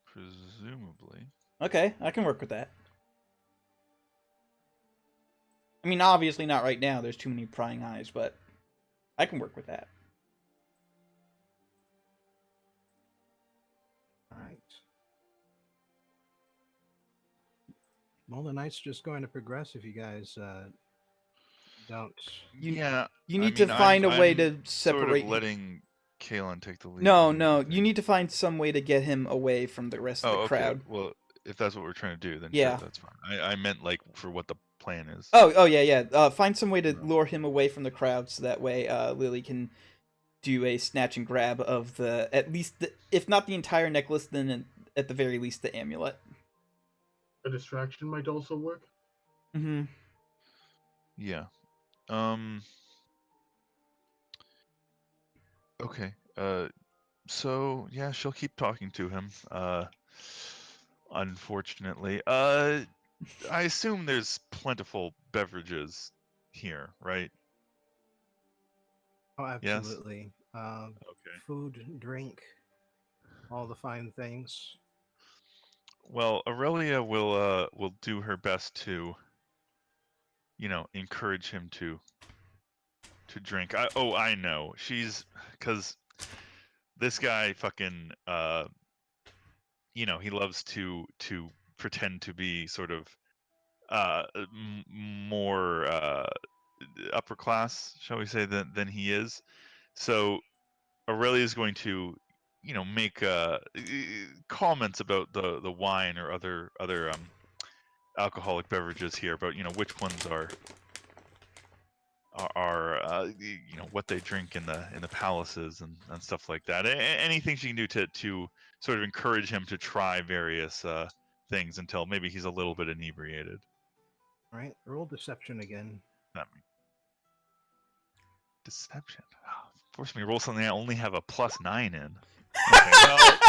S4: Presumably.
S1: Okay, I can work with that. I mean, obviously not right now. There's too many prying eyes, but I can work with that.
S2: All right. Well, the night's just going to progress if you guys don't.
S4: Yeah.
S1: You need to find a way to separate.
S4: Sort of letting Kalen take the lead.
S1: No, you need to find some way to get him away from the rest of the
S4: okay.
S1: crowd.
S4: Well, if that's what we're trying to do, then
S1: Yeah.
S4: sure, that's fine. I meant like for what the plan is.
S1: Oh, yeah. Find some way to
S4: No.
S1: lure him away from the crowd so that way Lily can do a snatch and grab of at least if not the entire necklace, then at the very least the amulet.
S3: A distraction might also work.
S1: Mm-hmm.
S4: Yeah. Okay. So yeah, she'll keep talking to him. Unfortunately. I assume there's plentiful beverages here, right?
S2: Oh,
S4: Yes?
S2: absolutely.
S4: Okay.
S2: Food, drink, all the fine things.
S4: Well, Aurelia will do her best to, encourage him to drink. I know. She's cuz this guy fucking he loves to pretend to be sort of more upper class, shall we say, than he is. So Aurelia is going to, make comments about the wine or other alcoholic beverages here, about which ones are what they drink in the palaces and stuff like that. Anything she can do to sort of encourage him to try various things until maybe he's a little bit inebriated.
S2: All right, roll deception again.
S4: That deception. Force me to roll something I only have a +9 in. Okay, well,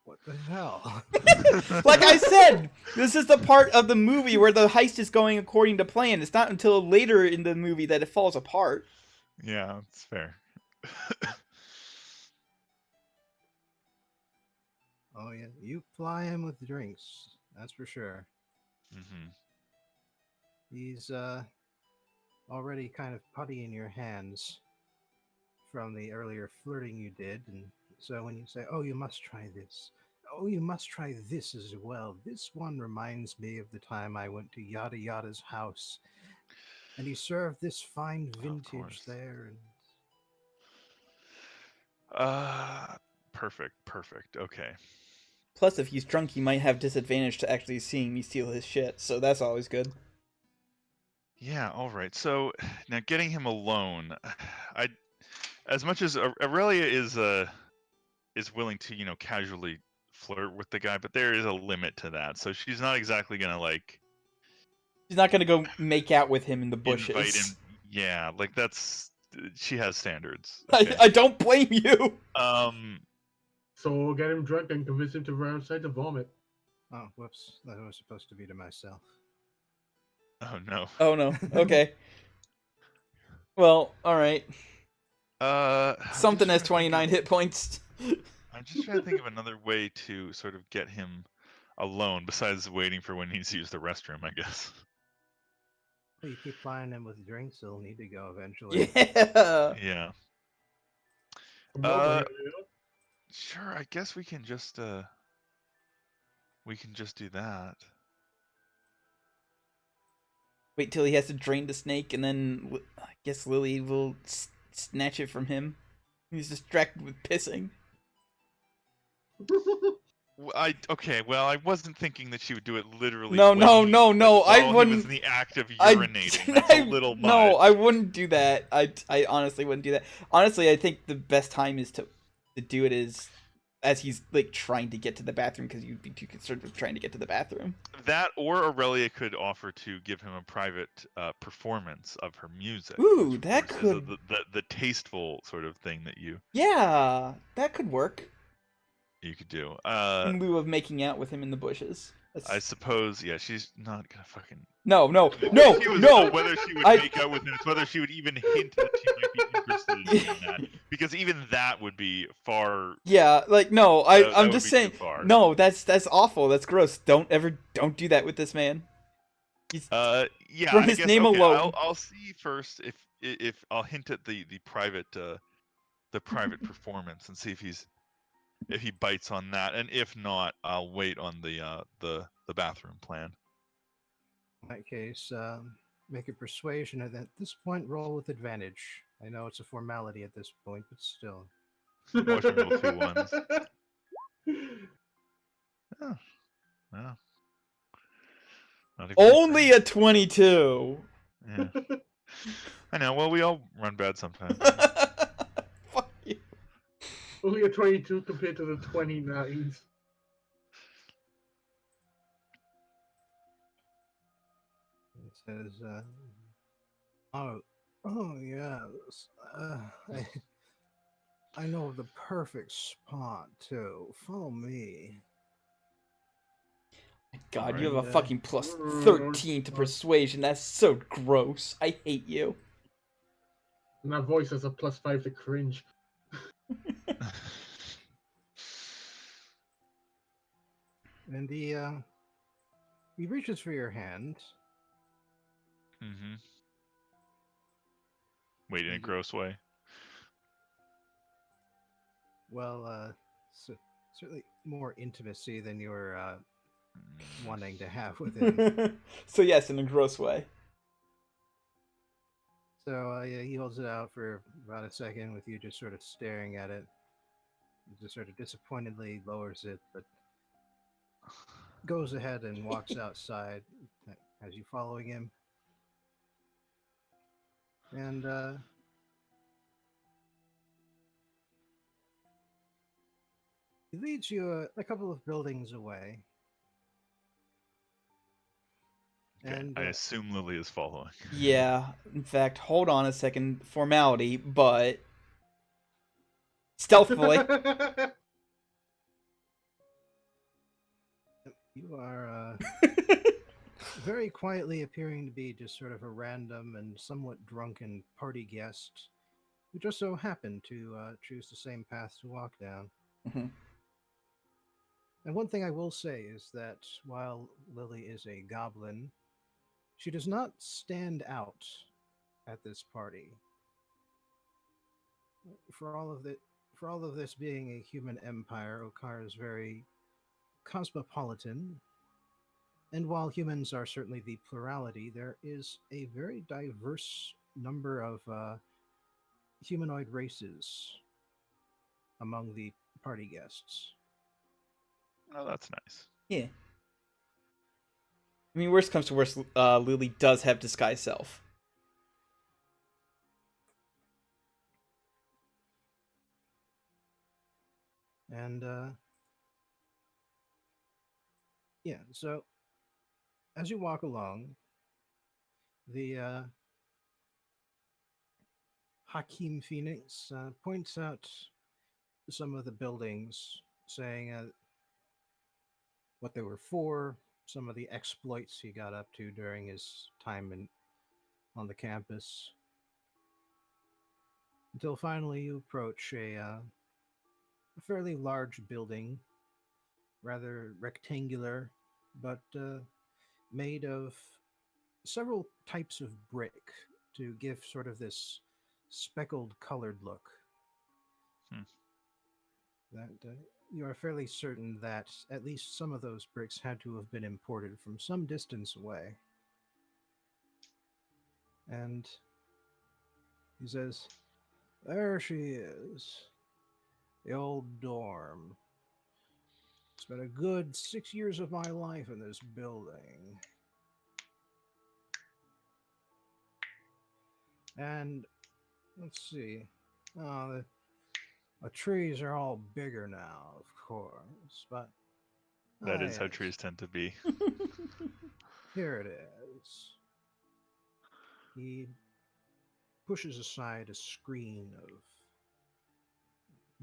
S2: What the hell?
S1: Like I said, this is the part of the movie where the heist is going according to plan. It's not until later in the movie that it falls apart.
S4: yeah, it's fair.
S2: Oh yeah, you ply him with drinks. That's for sure.
S4: Hmm.
S2: He's already kind of putty in your hands from the earlier flirting you did, and so when you say, "Oh, you must try this," "Oh, you must try this as well. This one reminds me of the time I went to Yada Yada's house, and he served this fine
S4: Of
S2: vintage
S4: course.
S2: there." And
S4: Perfect. Okay.
S1: Plus, if he's drunk, he might have disadvantage to actually seeing me steal his shit, so that's always good.
S4: Yeah, all right. So now getting him alone, I as much as Aurelia is willing to, casually flirt with the guy, but there is a limit to that. So she's not exactly gonna like
S1: He's not gonna go make out with him in the
S4: invite
S1: bushes.
S4: him. Yeah, like she has standards.
S1: I,
S4: Okay.
S1: I don't blame you.
S4: Um.
S3: So get him drunk and convince him to run outside to vomit.
S2: oh, whoops, that was supposed to be to myself.
S4: Oh no.
S1: Oh no. Okay. Well, all right.
S4: I'm
S1: Something
S4: just
S1: has
S4: trying to think
S1: 29 hit points.
S4: I'm just trying to think of another way to sort of get him alone besides waiting for when he needs to use the restroom, I guess.
S2: Well, you keep plying him with drinks, he'll need to go eventually.
S1: Yeah.
S4: Yeah.
S3: Come over
S4: Uh,
S3: here, Leo.
S4: sure. I guess we can just do that.
S1: Wait till he has to drain the snake, and then I guess Lily will snatch it from him. He's distracted with pissing.
S4: Okay. Well, I wasn't thinking that she would do it literally.
S1: No,
S4: when
S1: no,
S4: he,
S1: no,
S4: like,
S1: no. I
S4: while he was
S1: wouldn't.
S4: in the act of
S1: I,
S4: urinating. That's a little much.
S1: no, I wouldn't do that. I honestly wouldn't do that. Honestly, I think the best time is to do it is as he's like trying to get to the bathroom, because you'd be too concerned with trying to get to the bathroom.
S4: That, or Aurelia could offer to give him a private performance of her music.
S1: Ooh,
S4: which, of
S1: that
S4: course, is
S1: could.
S4: the tasteful sort of thing that you
S1: Yeah, that could work
S4: could do.
S1: in lieu of making out with him in the bushes.
S4: I suppose, yeah, she's not gonna fucking.
S1: No, no,
S4: The
S1: no,
S4: issue is
S1: no.
S4: not whether she would
S1: I-
S4: make out with him, it's whether she would even hint that she might be interested in doing that. Because even that would be far.
S1: Yeah, like no,
S4: That
S1: I'm
S4: would
S1: just
S4: be
S1: saying.
S4: too far.
S1: No, that's awful. That's gross. Don't do that with this man.
S4: Yeah.
S1: From
S4: I
S1: his
S4: guess,
S1: name
S4: okay,
S1: alone.
S4: I'll see first if I'll hint at the private performance and see if he bites on that, and if not, I'll wait on the bathroom plan.
S2: In that case, make a persuasion, and at this point, roll with advantage. I know it's a formality at this point, but still.
S4: Watch him roll 2 ones. Oh, well. Not a great
S1: Only
S4: friend.
S1: a 22.
S4: Yeah. I know. Well, we all run bad sometimes.
S1: Fuck you.
S3: Only a 22 compared to the 29s.
S2: It says, oh, oh yes. I know of the perfect spot too. Follow me.
S1: God, you have
S4: Alright.
S1: a
S2: And
S1: fucking plus 13 to persuasion. That's so gross. I hate you.
S3: And that voice has a +5 to cringe.
S2: and he reaches for your hand.
S4: Mm-hmm. Wait, in a
S2: He-
S4: gross way.
S2: Well, certainly more intimacy than you're wanting to have with him.
S1: So yes, in a gross way.
S2: So yeah, he holds it out for about a second with you just sort of staring at it. He just sort of disappointedly lowers it, but goes ahead and walks outside as you following him. And he leads you a couple of buildings away.
S4: Okay.
S2: And
S4: I assume Lily is following.
S1: Yeah. In fact, hold on a second. Formality, but stealthily.
S2: you are very quietly appearing to be just sort of a random and somewhat drunken party guest who just so happened to choose the same path to walk down.
S1: Mhm.
S2: And one thing I will say is that while Lily is a goblin, she does not stand out at this party. For all of this being a human empire, Okar is very cosmopolitan. And while humans are certainly the plurality, there is a very diverse number of humanoid races among the party guests.
S4: Oh, that's nice.
S1: Yeah. I mean, worst comes to worst, Lily does have disguise self.
S2: And yeah, so as you walk along, the Hakim Phoenix points out some of the buildings, saying what they were for, some of the exploits he got up to during his time on the campus, until finally you approach a fairly large building, rather rectangular, but made of several types of brick to give sort of this speckled colored look.
S4: Hmm.
S2: That you are fairly certain that at least some of those bricks had to have been imported from some distance away. And he says, "There she is, the old dorm. Spent a good 6 years of my life in this building. And let's see. Oh, the trees are all bigger now, of course, but
S4: That is how
S2: yes,
S4: trees tend to be.
S2: here it is." He pushes aside a screen of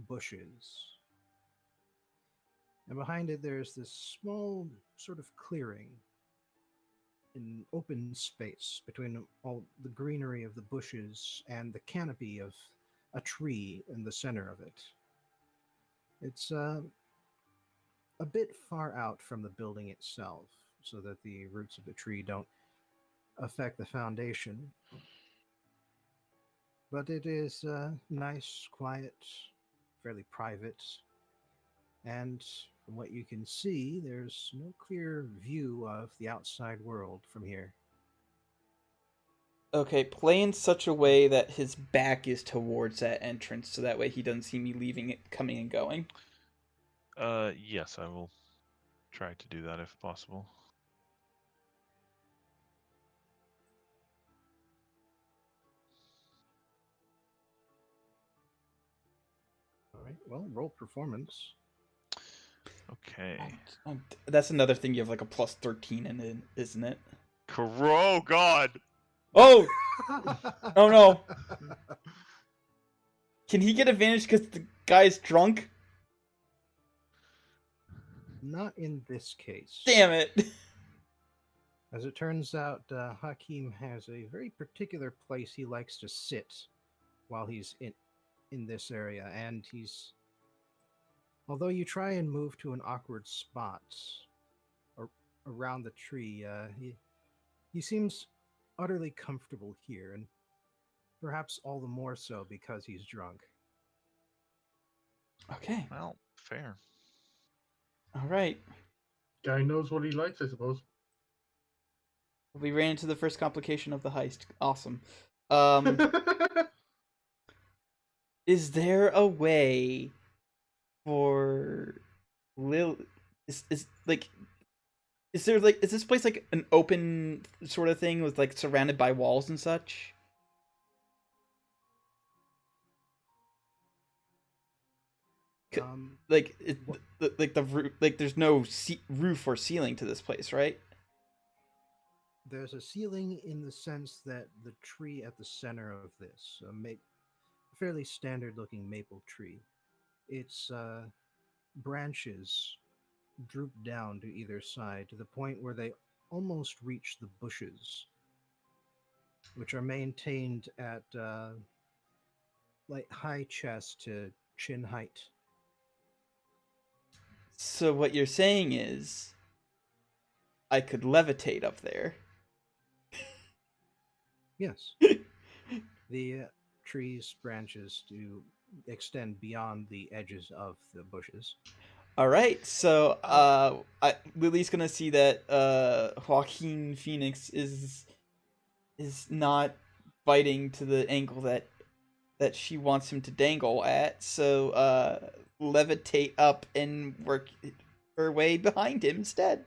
S2: bushes, and behind it there's this small sort of clearing, an open space between all the greenery of the bushes and the canopy of a tree in the center of it. It's a bit far out from the building itself, so that the roots of the tree don't affect the foundation. But it is nice, quiet, fairly private, and from what you can see, there's no clear view of the outside world from here.
S1: Okay, play in such a way that his back is towards that entrance, so that way he doesn't see me leaving it, coming and going.
S4: Yes, I will try to do that if possible.
S2: All right. Well, roll performance.
S4: Okay.
S1: That's another thing. You have like a plus 13 in it, isn't it?
S4: Oh God!
S1: Oh! Oh no! Can he get advantage because the guy's drunk?
S2: Not in this case.
S1: Damn it!
S2: As it turns out, Hakim has a very particular place he likes to sit while he's in this area, and he's. Although you try and move to an awkward spot around the tree, he seems utterly comfortable here, and perhaps all the more so because he's drunk.
S1: Okay.
S4: Well, fair.
S1: All right.
S3: Guy knows what he likes, I suppose.
S1: We ran into the first complication of the heist. Awesome. Is there a way for Lil? Is like? Is there like? Is this place like an open sort of thing with like surrounded by walls and such? Like like the roof, like there's no roof or ceiling to this place, right?
S2: There's a ceiling in the sense that the tree at the center of this, a fairly standard looking maple tree, its branches droop down to either side to the point where they almost reach the bushes, which are maintained at like high chest to chin height.
S1: So what you're saying is, I could levitate up there.
S2: Yes. The tree's branches do extend beyond the edges of the bushes.
S1: All right, so Lily's gonna see that Joaquin Phoenix is not biting to the angle that she wants him to dangle at. So levitate up and work her way behind him instead.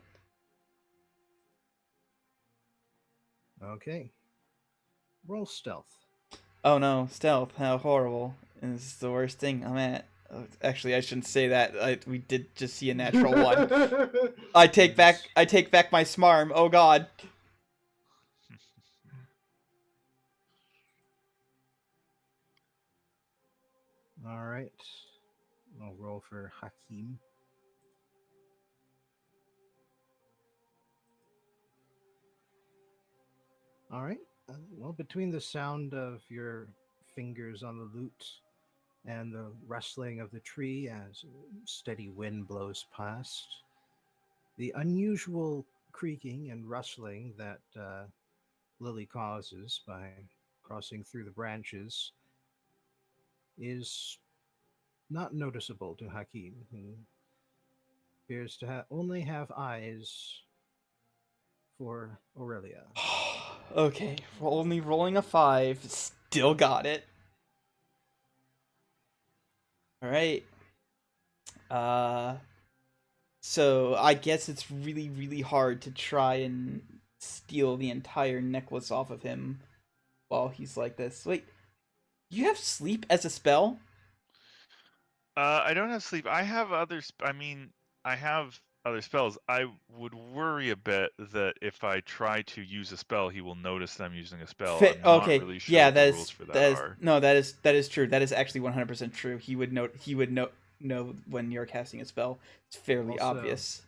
S2: Okay. Roll stealth.
S1: Oh no, stealth! How horrible! And this is the worst thing I'm at. Actually, I shouldn't say that. We did just see a natural one. I take back my smarm. Oh god.
S2: All right. I'll roll for Hakim. All right. Well, between the sound of your fingers on the lute and the rustling of the tree as a steady wind blows past, the unusual creaking and rustling that Lily causes by crossing through the branches is not noticeable to Hakim, who appears to only have eyes for Aurelia.
S1: Okay, only rolling a 5. Still got it. All right. So I guess it's really, really hard to try and steal the entire necklace off of him while he's like this. Wait, you have sleep as a spell?
S4: I don't have sleep. I have other. I have other spells. I would worry a bit that if I try to use a spell, he will notice that I'm using a spell. I'm not
S1: Okay,
S4: really sure
S1: yeah,
S4: what the rules for that are.
S1: no, that is true. That is actually 100% true. He would know when you're casting a spell. It's fairly
S2: Also-
S1: obvious.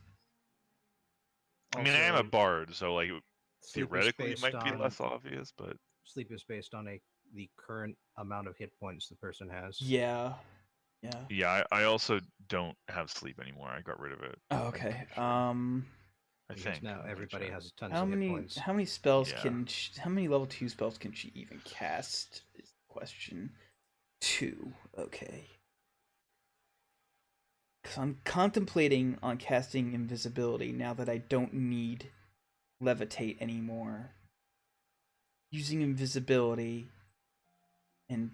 S4: I mean, I am a
S2: Also,
S4: bard, so like
S2: sleep is
S4: theoretically it
S2: based
S4: might be
S2: on-
S4: less obvious, but
S2: Sleep is based on the current amount of hit points the person has.
S1: Yeah. Yeah.
S4: yeah, I also don't have sleep anymore. I got rid of it.
S1: Oh, okay.
S4: Sure. I
S2: Because
S4: think
S2: now
S4: I'm
S2: everybody
S4: pretty
S2: has tons
S1: How
S2: of hit
S1: many
S2: points.
S1: spells
S4: Yeah.
S1: how many level 2 spells can she even cast? Is the question. 2. Okay. Cuz I'm contemplating on casting invisibility now that I don't need levitate anymore. using invisibility and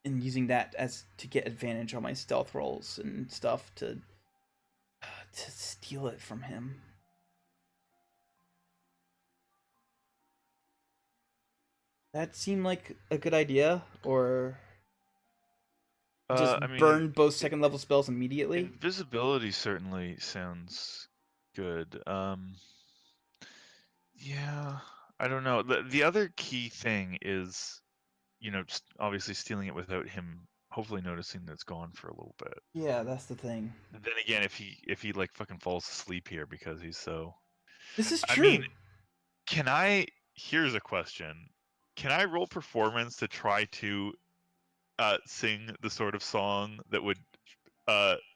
S1: using that as to get advantage on my stealth rolls and stuff to steal it from him. That seemed like a good idea, or just
S4: I mean,
S1: burn both second level spells immediately?
S4: invisibility certainly sounds good. Yeah, I don't know. The other key thing is, obviously stealing it without him hopefully noticing that it's gone for a little bit.
S1: Yeah, that's the thing.
S4: And then again, if he like fucking falls asleep here because he's so.
S1: This is
S4: I
S1: true.
S4: mean, here's a question. Can I roll performance to try to sing the sort of song that would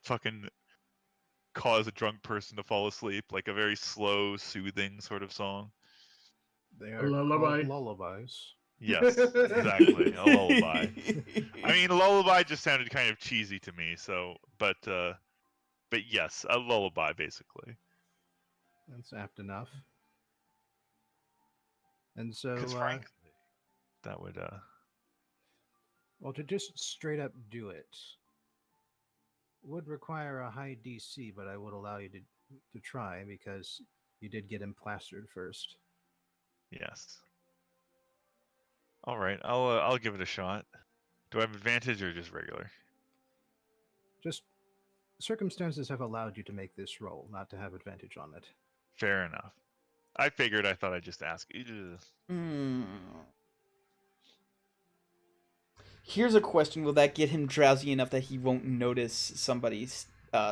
S4: fucking cause a drunk person to fall asleep, like a very slow, soothing sort of song?
S2: They
S3: A
S2: are
S3: lullaby.
S2: called lullabies.
S4: Yes, exactly. A lullaby. I mean, lullaby just sounded kind of cheesy to me, but yes, a lullaby basically.
S2: That's apt enough. And so,
S4: Because frankly, that would
S2: well, to just straight up do it would require a high DC, but I would allow you to try because you did get him plastered first.
S4: yes. All right, I'll give it a shot. Do I have advantage or just regular?
S2: Just circumstances have allowed you to make this roll, not to have advantage on it.
S4: Fair enough. I figured. I thought I'd just ask. Ugh.
S1: Here's a question: will that get him drowsy enough that he won't notice somebody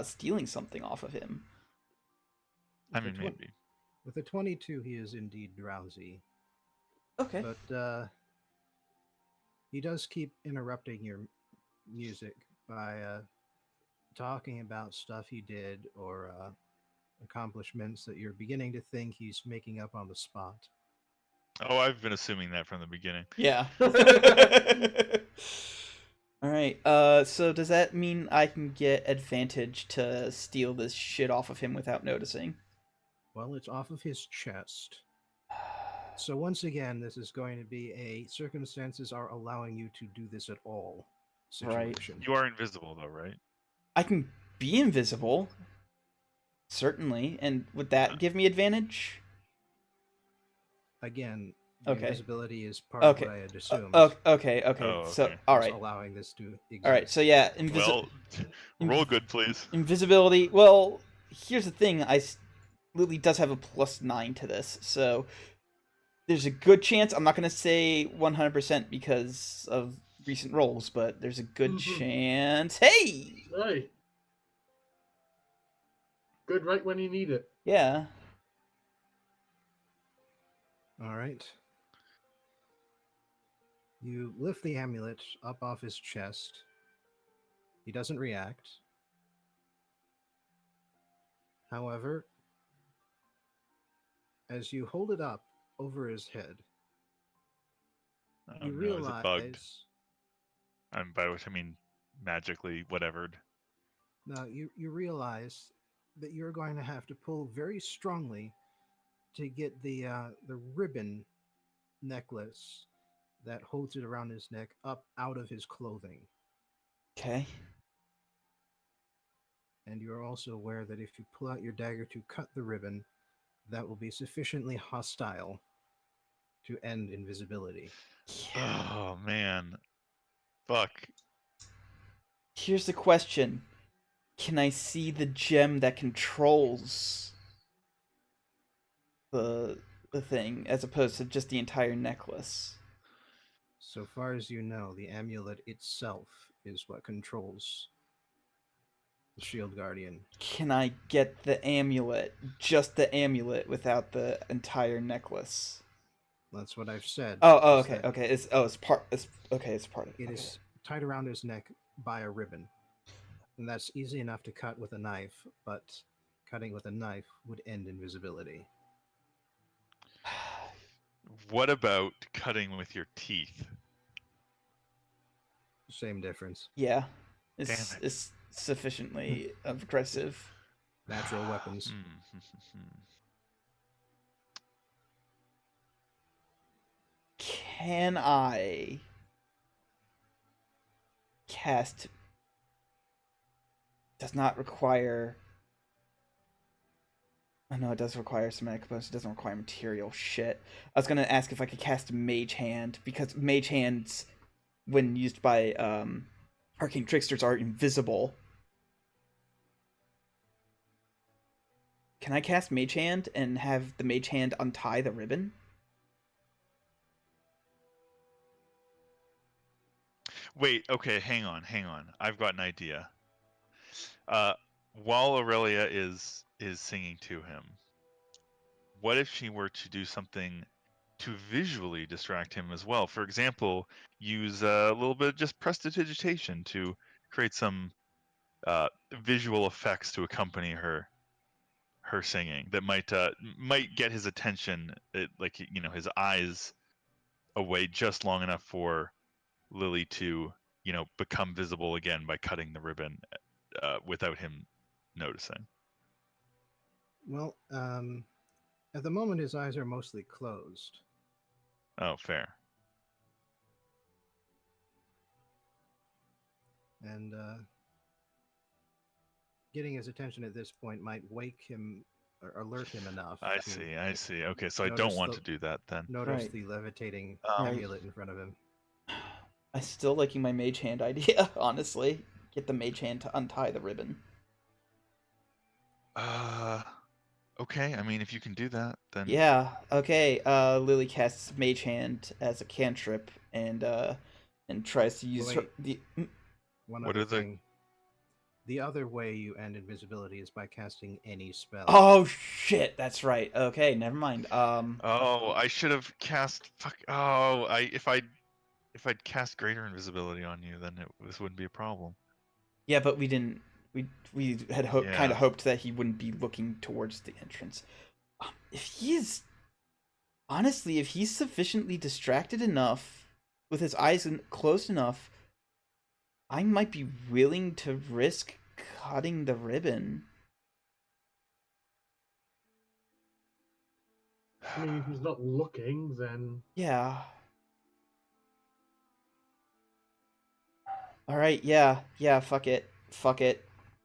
S1: stealing something off of him?
S4: I mean, maybe.
S2: With a 22, he is indeed drowsy.
S1: Okay.
S2: But he does keep interrupting your music by talking about stuff he did or accomplishments that you're beginning to think he's making up on the spot.
S4: Oh, I've been assuming that from the beginning.
S1: Yeah. All right. So does that mean I can get advantage to steal this shit off of him without noticing?
S2: Well, it's off of his chest. So once again, this is going to be a circumstances are allowing you to do this at all situation.
S4: You are invisible though, right?
S1: I can be invisible. Certainly. And would that give me advantage?
S2: Again,
S1: Okay.
S2: invisibility is part
S1: Okay.
S2: of what I had assumed.
S1: Okay.
S4: Oh,
S1: So,
S4: okay.
S1: all
S2: was
S1: right.
S2: allowing this to exist.
S1: All right. So yeah,
S4: Well, roll good, please.
S1: invisibility. Well, here's the thing. Lily does have a +9 to this, so there's a good chance. I'm not gonna say 100% because of recent rolls, but there's a good chance. Hey.
S3: Hey. Good right when you need it.
S1: Yeah.
S2: All right. You lift the amulet up off his chest. He doesn't react. However, as you hold it up over his head,
S4: Oh,
S2: you
S4: no, is it bugged?
S2: realize.
S4: By which I mean magically whatevered.
S2: Now you realize that you're going to have to pull very strongly to get the ribbon necklace that holds it around his neck up out of his clothing.
S1: Okay.
S2: And you're also aware that if you pull out your dagger to cut the ribbon, that will be sufficiently hostile to end invisibility.
S1: Yeah.
S4: Oh man, fuck.
S1: Here's the question: can I see the gem that controls the thing, as opposed to just the entire necklace?
S2: So far as you know, the amulet itself is what controls the Shield Guardian.
S1: Can I get the amulet, just the amulet, without the entire necklace?
S2: That's what I've said.
S1: Oh,
S2: is
S1: okay,
S2: that
S1: okay. It's part of it.
S2: It is tied around his neck by a ribbon. And that's easy enough to cut with a knife, but cutting with a knife would end invisibility.
S4: What about cutting with your teeth?
S2: Same difference.
S1: Yeah,
S4: Damn it.
S1: it's sufficiently aggressive.
S2: Natural weapons.
S1: can I cast? Does not require. Oh no, it does require somatic components. It doesn't require material. Shit. I was gonna ask if I could cast Mage Hand, because Mage Hands, when used by arcane tricksters, are invisible. Can I cast Mage Hand and have the Mage Hand untie the ribbon?
S4: Wait, okay, hang on. I've got an idea. While Aurelia is singing to him, what if she were to do something to visually distract him as well? For example, use a little bit of just prestidigitation to create some visual effects to accompany her singing that might get his attention, like his eyes away just long enough for Lily to become visible again by cutting the ribbon without him noticing.
S2: Well, at the moment, his eyes are mostly closed.
S4: Oh, fair.
S2: And getting his attention at this point might wake him or alert him enough.
S4: I see. Okay, so I don't want to do that then.
S2: Notice
S1: Right.
S2: the levitating
S1: Right.
S2: amulet in front of him.
S1: I still liking my Mage Hand idea, honestly. Get the Mage Hand to untie the ribbon.
S4: Okay. I mean, if you can do that, then
S1: Yeah. Okay. Lily casts Mage Hand as a cantrip and tries to use her
S2: Wait. One
S4: What
S2: other
S4: are the-
S2: thing. The other way you end invisibility is by casting any spell.
S1: Oh shit! That's right. Okay, never mind.
S4: Oh, I should have cast. Fuck. Oh, if I'd cast greater invisibility on you, then this wouldn't be a problem.
S1: Yeah, but we didn't. We had kind
S4: Yeah.
S1: of hoped that he wouldn't be looking towards the entrance. If he is, honestly, if he's sufficiently distracted enough, with his eyes closed enough, I might be willing to risk cutting the ribbon.
S3: I mean, if he's not looking, then
S1: Yeah. All right. Yeah. Fuck it.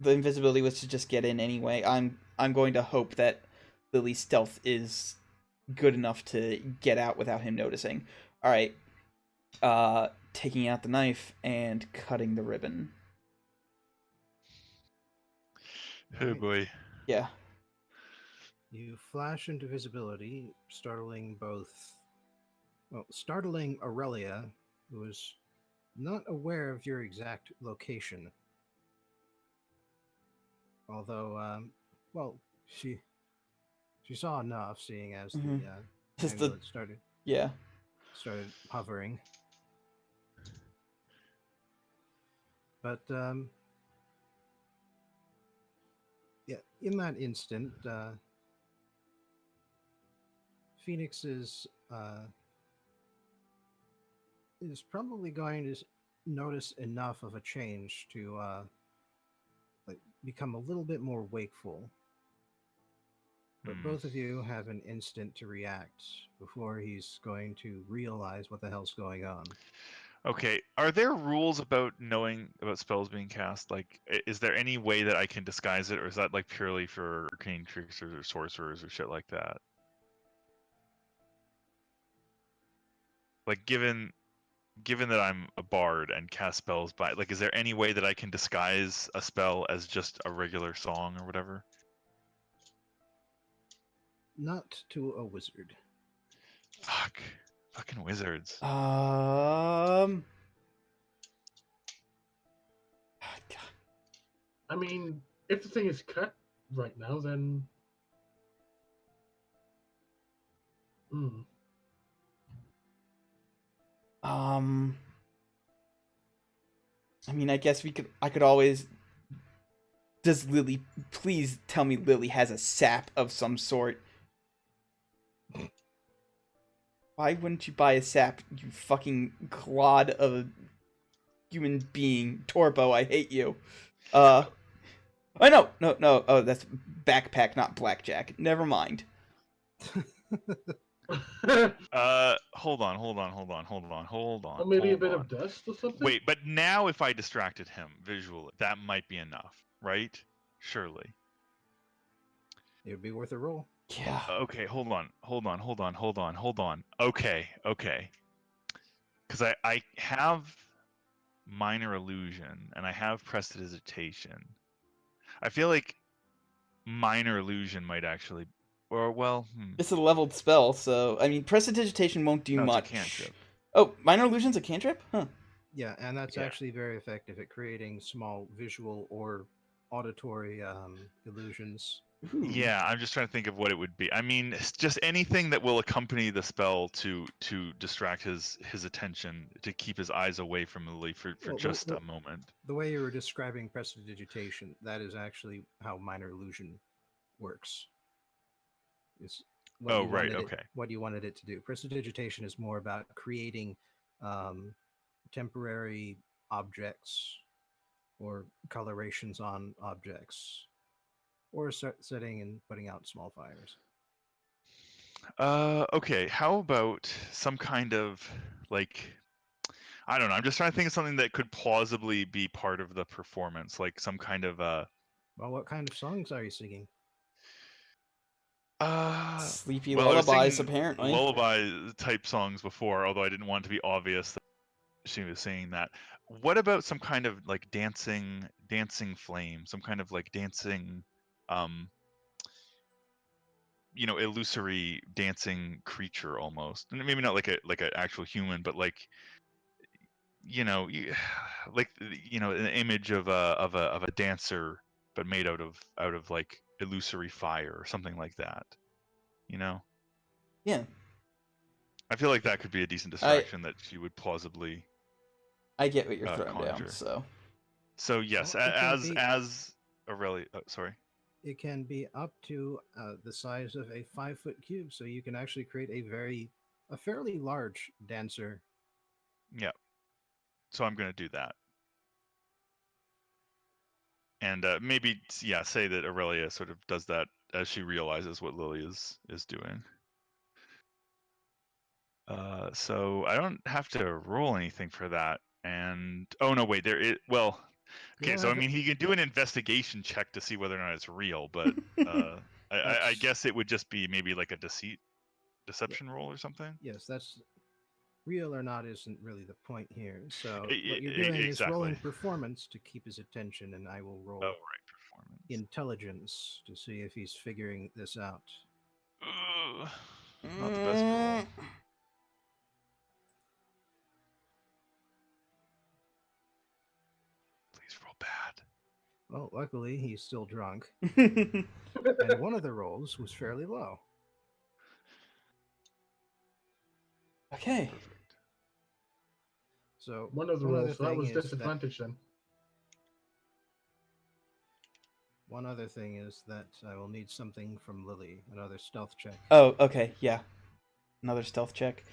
S1: The invisibility was to just get in anyway. I'm going to hope that Lily's stealth is good enough to get out without him noticing. All right. Taking out the knife and cutting the ribbon.
S4: Oh
S2: Right.
S4: boy.
S1: Yeah.
S2: You flash into visibility, startling Aurelia, who is not aware of your exact location. Although, she saw enough, seeing as
S1: Mhm.
S2: the
S1: Just the
S2: amulet started
S1: yeah.
S2: hovering. But yeah, in that instant, Phoenix is probably going to notice enough of a change to become a little bit more wakeful. But both of you have an instant to react before he's going to realize what the hell's going on.
S4: Okay, are there rules about knowing about spells being cast? Like, is there any way that I can disguise it, or is that like purely for arcane tricksters or sorcerers or shit like that? Like, given that I'm a bard and cast spells by, like, is there any way that I can disguise a spell as just a regular song or whatever?
S2: Not to a wizard.
S4: Fucking wizards.
S1: God.
S3: I mean, if the thing is cut right now, then
S1: I mean, I guess I could always. Does Lily? Please tell me Lily has a sap of some sort. Why wouldn't you buy a sap, you fucking clod of a human being? Torpo, I hate you. Oh, no. Oh, that's backpack, not blackjack. Never mind.
S4: Hold on.
S3: Maybe a bit of dust or something?
S4: Wait, but now if I distracted him visually, that might be enough, right? Surely.
S2: It would be worth a roll.
S1: Yeah.
S4: Okay, hold on. Okay. Because I have minor illusion and I have prestidigitation. I feel like minor illusion might actually, or well,
S1: It's a leveled spell, so I mean, prestidigitation won't do
S4: no, it's a
S1: much.
S4: cantrip.
S1: Oh, minor illusion's a cantrip? Huh.
S2: Yeah, and that's
S4: Yeah.
S2: actually very effective at creating small visual or auditory illusions.
S1: Ooh.
S4: Yeah, I'm just trying to think of what it would be. I mean, it's just anything that will accompany the spell to distract his attention, to keep his eyes away from Lily for
S2: Well,
S4: just a moment.
S2: The way you were describing prestidigitation, that is actually how minor illusion works. Is what
S4: Oh,
S2: you
S4: right,
S2: wanted
S4: okay.
S2: what you wanted it to do. Prestidigitation is more about creating temporary objects or colorations on objects, or setting and putting out small fires.
S4: Okay. How about some kind of like, I don't know. I'm just trying to think of something that could plausibly be part of the performance, like some kind of
S2: Well, what kind of songs are you singing?
S1: Sleepy
S4: well, I was
S1: lullabies,
S4: singing
S1: apparently.
S4: lullaby type songs before, although I didn't want it to be obvious that she was saying that. What about some kind of like dancing flame, some kind of like dancing, um, illusory dancing creature almost, and maybe not like an actual human, but like like an image of a dancer, but made out of like illusory fire or something like that.
S1: Yeah,
S4: I feel like that could be a decent
S1: I
S4: distraction that she would plausibly
S1: I get what you're throwing down.
S4: conjure.
S1: So
S4: So yes,
S2: Well, it can be-
S4: as Aurelia, sorry.
S2: It can be up to the size of a 5-foot cube, so you can actually create a fairly large dancer.
S4: Yeah. So I'm gonna do that, and maybe say that Aurelia sort of does that as she realizes what Lily is doing. So I don't have to roll anything for that, and oh no, wait, there it well. Okay,
S2: You'll
S4: so I
S2: have
S4: mean, he can do an investigation check to see whether or not it's real, but I
S2: That's-
S4: guess it would just be maybe like a deception
S2: Yeah.
S4: roll or something.
S2: Yes, that's real or not isn't really the point here. So what you're doing is
S4: Exactly.
S2: rolling performance to keep his attention, and I will roll
S4: Oh, right, performance.
S2: intelligence to see if he's figuring this out.
S4: Ugh, not the best roll. Please roll bad.
S2: Well, luckily he's still drunk,
S1: okay.
S2: and one of the rolls was fairly low.
S4: Perfect.
S2: So
S3: One of the rolls, so that was disadvantage then.
S2: One other thing is that I will need something from Lily, another stealth check.
S1: Oh, okay, yeah. Another stealth check.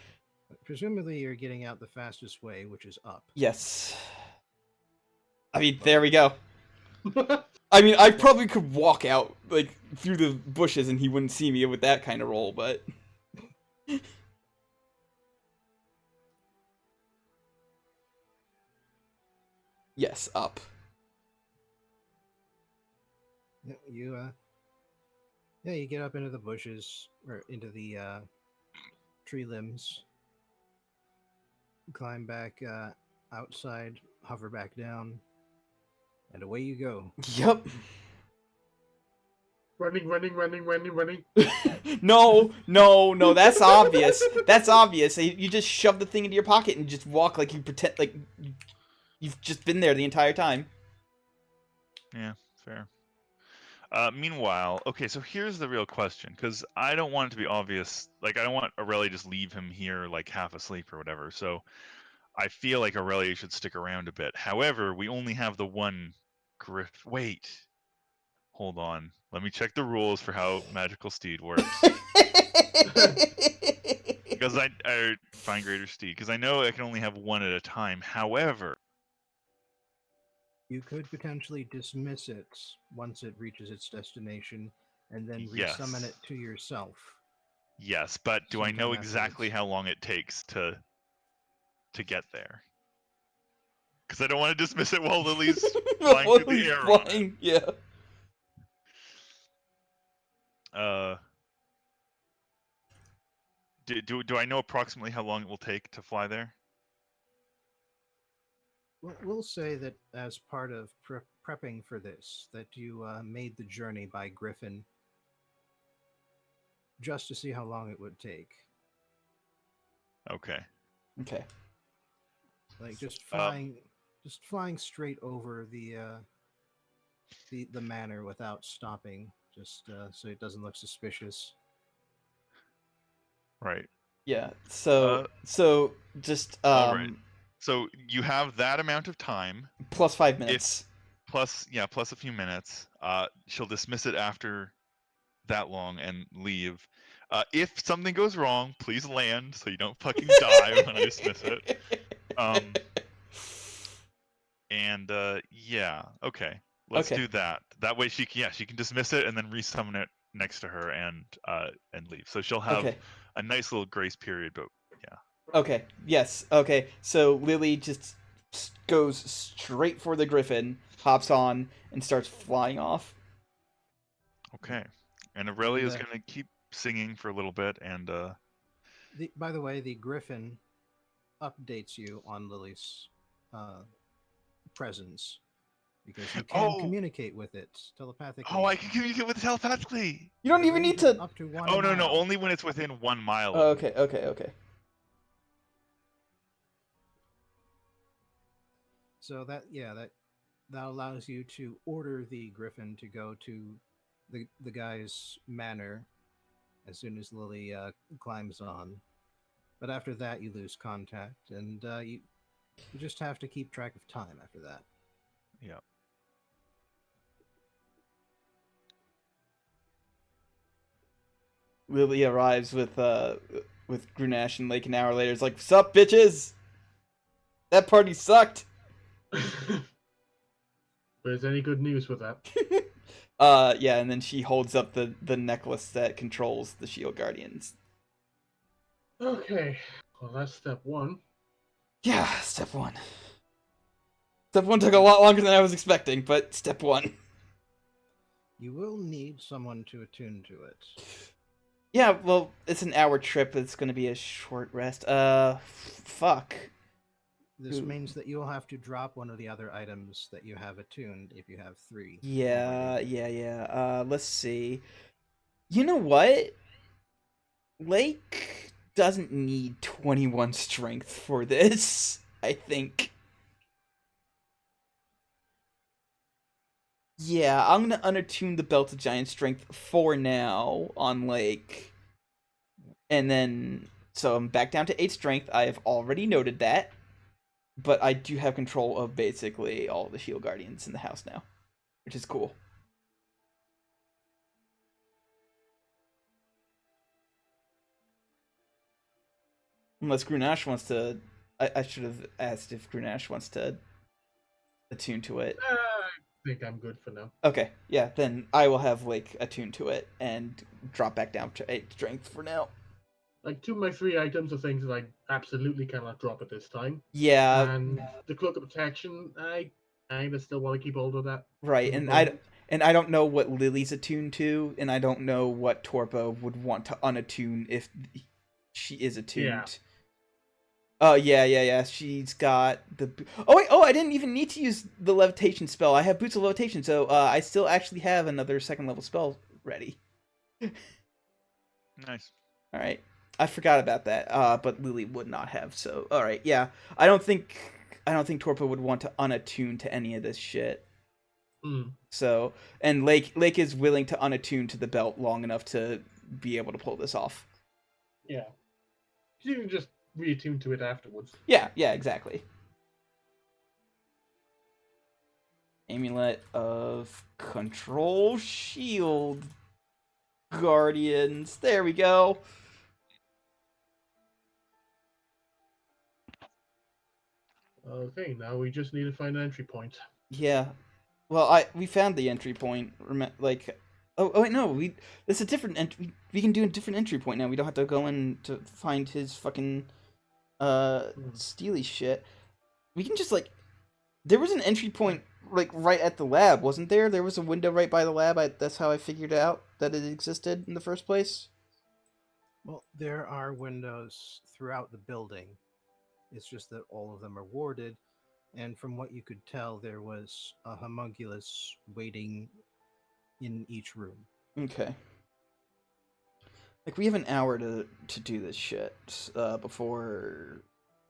S2: Presumably you're getting out the fastest way, which is up.
S1: Yes. I mean, there we go. I mean, I probably could walk out like through the bushes and he wouldn't see me with that kind of roll, but yes, up.
S2: You get up into the bushes or into the tree limbs, climb back outside, hover back down, and away you go.
S1: Yep.
S3: Running.
S1: No, that's obvious. That's obvious. You just shove the thing into your pocket and just walk like you pretend like you've just been there the entire time.
S4: Yeah, fair. Meanwhile, okay, so here's the real question, because I don't want it to be obvious. Like, I don't want Aurelia just leave him here, like, half asleep or whatever. So I feel like Aurelia should stick around a bit. However, we only have the one griff. Wait. Hold on. Let me check the rules for how Magical Steed works. Because I find Greater Steed, because I know I can only have one at a time. However,
S2: You could potentially dismiss it once it reaches its destination, and then
S4: yes.
S2: resummon it to yourself.
S4: Yes, but do I know
S2: Sometime
S4: exactly
S2: afterwards.
S4: how long it takes to get there? Because I don't want to dismiss it while Lily's flying through the
S1: He's
S4: air on it.
S1: flying, yeah.
S4: Do I know approximately how long it will take to fly there?
S2: Well, we'll say that as part of prepping for this, that you made the journey by Griffin just to see how long it would take.
S4: Okay.
S1: Okay.
S2: Like just
S4: Um,
S2: flying straight over the manor without stopping, just so it doesn't look suspicious.
S4: Right.
S1: Yeah. So
S4: Uh,
S1: just
S4: all right. So you have that amount of time.
S1: plus 5
S4: If
S1: minutes.
S4: plus a few minutes. She'll dismiss it after that long and leave. If something goes wrong, please land so you don't fucking die when I dismiss it. And yeah, okay, let's
S1: Okay.
S4: do that. That way she can dismiss it and then resummon it next to her and leave. So she'll have
S1: Okay.
S4: a nice little grace period, but yeah.
S1: Okay. Yes. Okay. So Lily just goes straight for the griffin, hops on, and starts flying off.
S4: Okay. And
S2: And
S4: Aurelia's gonna keep singing for a little bit, and
S2: by the way, the Griffin updates you on Lily's presence because you can
S4: oh,
S2: communicate with it telepathically.
S4: I can communicate with it telepathically.
S1: You
S2: At
S1: don't
S2: a
S1: even
S2: range
S1: need
S2: of
S1: to.
S2: up to 1
S4: Oh no,
S2: mile.
S4: only when it's within 1 mile of
S1: Okay.
S4: me.
S1: Okay.
S2: So that allows you to order the Griffin to go to the guy's manor as soon as Lily climbs on. But after that, you lose contact, and you just have to keep track of time after that.
S4: Yeah.
S1: Lily arrives with Grunash and Lake an hour later. It's like, "Sup, bitches? That party sucked."
S3: But is there any good news with that?
S1: Yeah, and then she holds up the necklace that controls the Shield Guardians.
S3: Okay, well that's step one.
S1: Yeah, step one. Step one took a lot longer than I was expecting, but step one.
S2: You will need someone to attune to it.
S1: Yeah, well, it's an hour trip. It's gonna be a short rest. Fuck.
S2: This
S1: Ooh.
S2: means that you'll have to drop one of the other items that you have attuned if you have 3.
S1: Yeah. Let's see. You know what? Lake doesn't need 21 strength for this, I think. Yeah, I'm gonna unattune the Belt of Giant Strength for now on Lake. And then, so I'm back down to 8 strength. I have already noted that. But I do have control of basically all the Shield Guardians in the house now, which is cool. Unless Grunash wants to... I should have asked if Grunash wants to attune to it.
S3: I think I'm good for now.
S1: Okay, yeah, then I will have Lake attune to it and drop back down to 8 strength for now.
S3: Like 2 of my 3 items are things that I absolutely cannot drop at this time.
S1: Yeah,
S3: And the Cloak of Protection, I kinda still want to keep hold of that.
S1: right,
S3: No
S1: and
S3: problem.
S1: I don't know what Lily's attuned to, and I don't know what Torpo would want to unattune if she is attuned.
S3: Yeah.
S1: Oh, yeah. She's got the... Oh, wait. Oh, I didn't even need to use the levitation spell. I have Boots of Levitation, so I still actually have another 2nd level spell ready.
S4: Nice.
S1: All right. I forgot about that, but Lily would not have, so... All right, yeah. I don't think Torpo would want to unattune to any of this shit. So, and Lake is willing to unattune to the belt long enough to be able to pull this off.
S3: Yeah. You can just reattune to it afterwards.
S1: Yeah, exactly. Amulet of Control Shield Guardians. There we go.
S3: Okay, now we just need to find an entry point.
S1: Yeah. Well, we found the entry point. Oh wait, no. It's a different we can do a different entry point now. We don't have to go in to find his fucking
S3: Hmm.
S1: steely shit. We can just like there was an entry point like right at the lab, wasn't there? There was a window right by the lab. That's how I figured out that it existed in the first place.
S2: Well, there are windows throughout the building. It's just that all of them are warded, and from what you could tell, there was a homunculus waiting in each room.
S1: Okay. Like we have an hour to do this shit before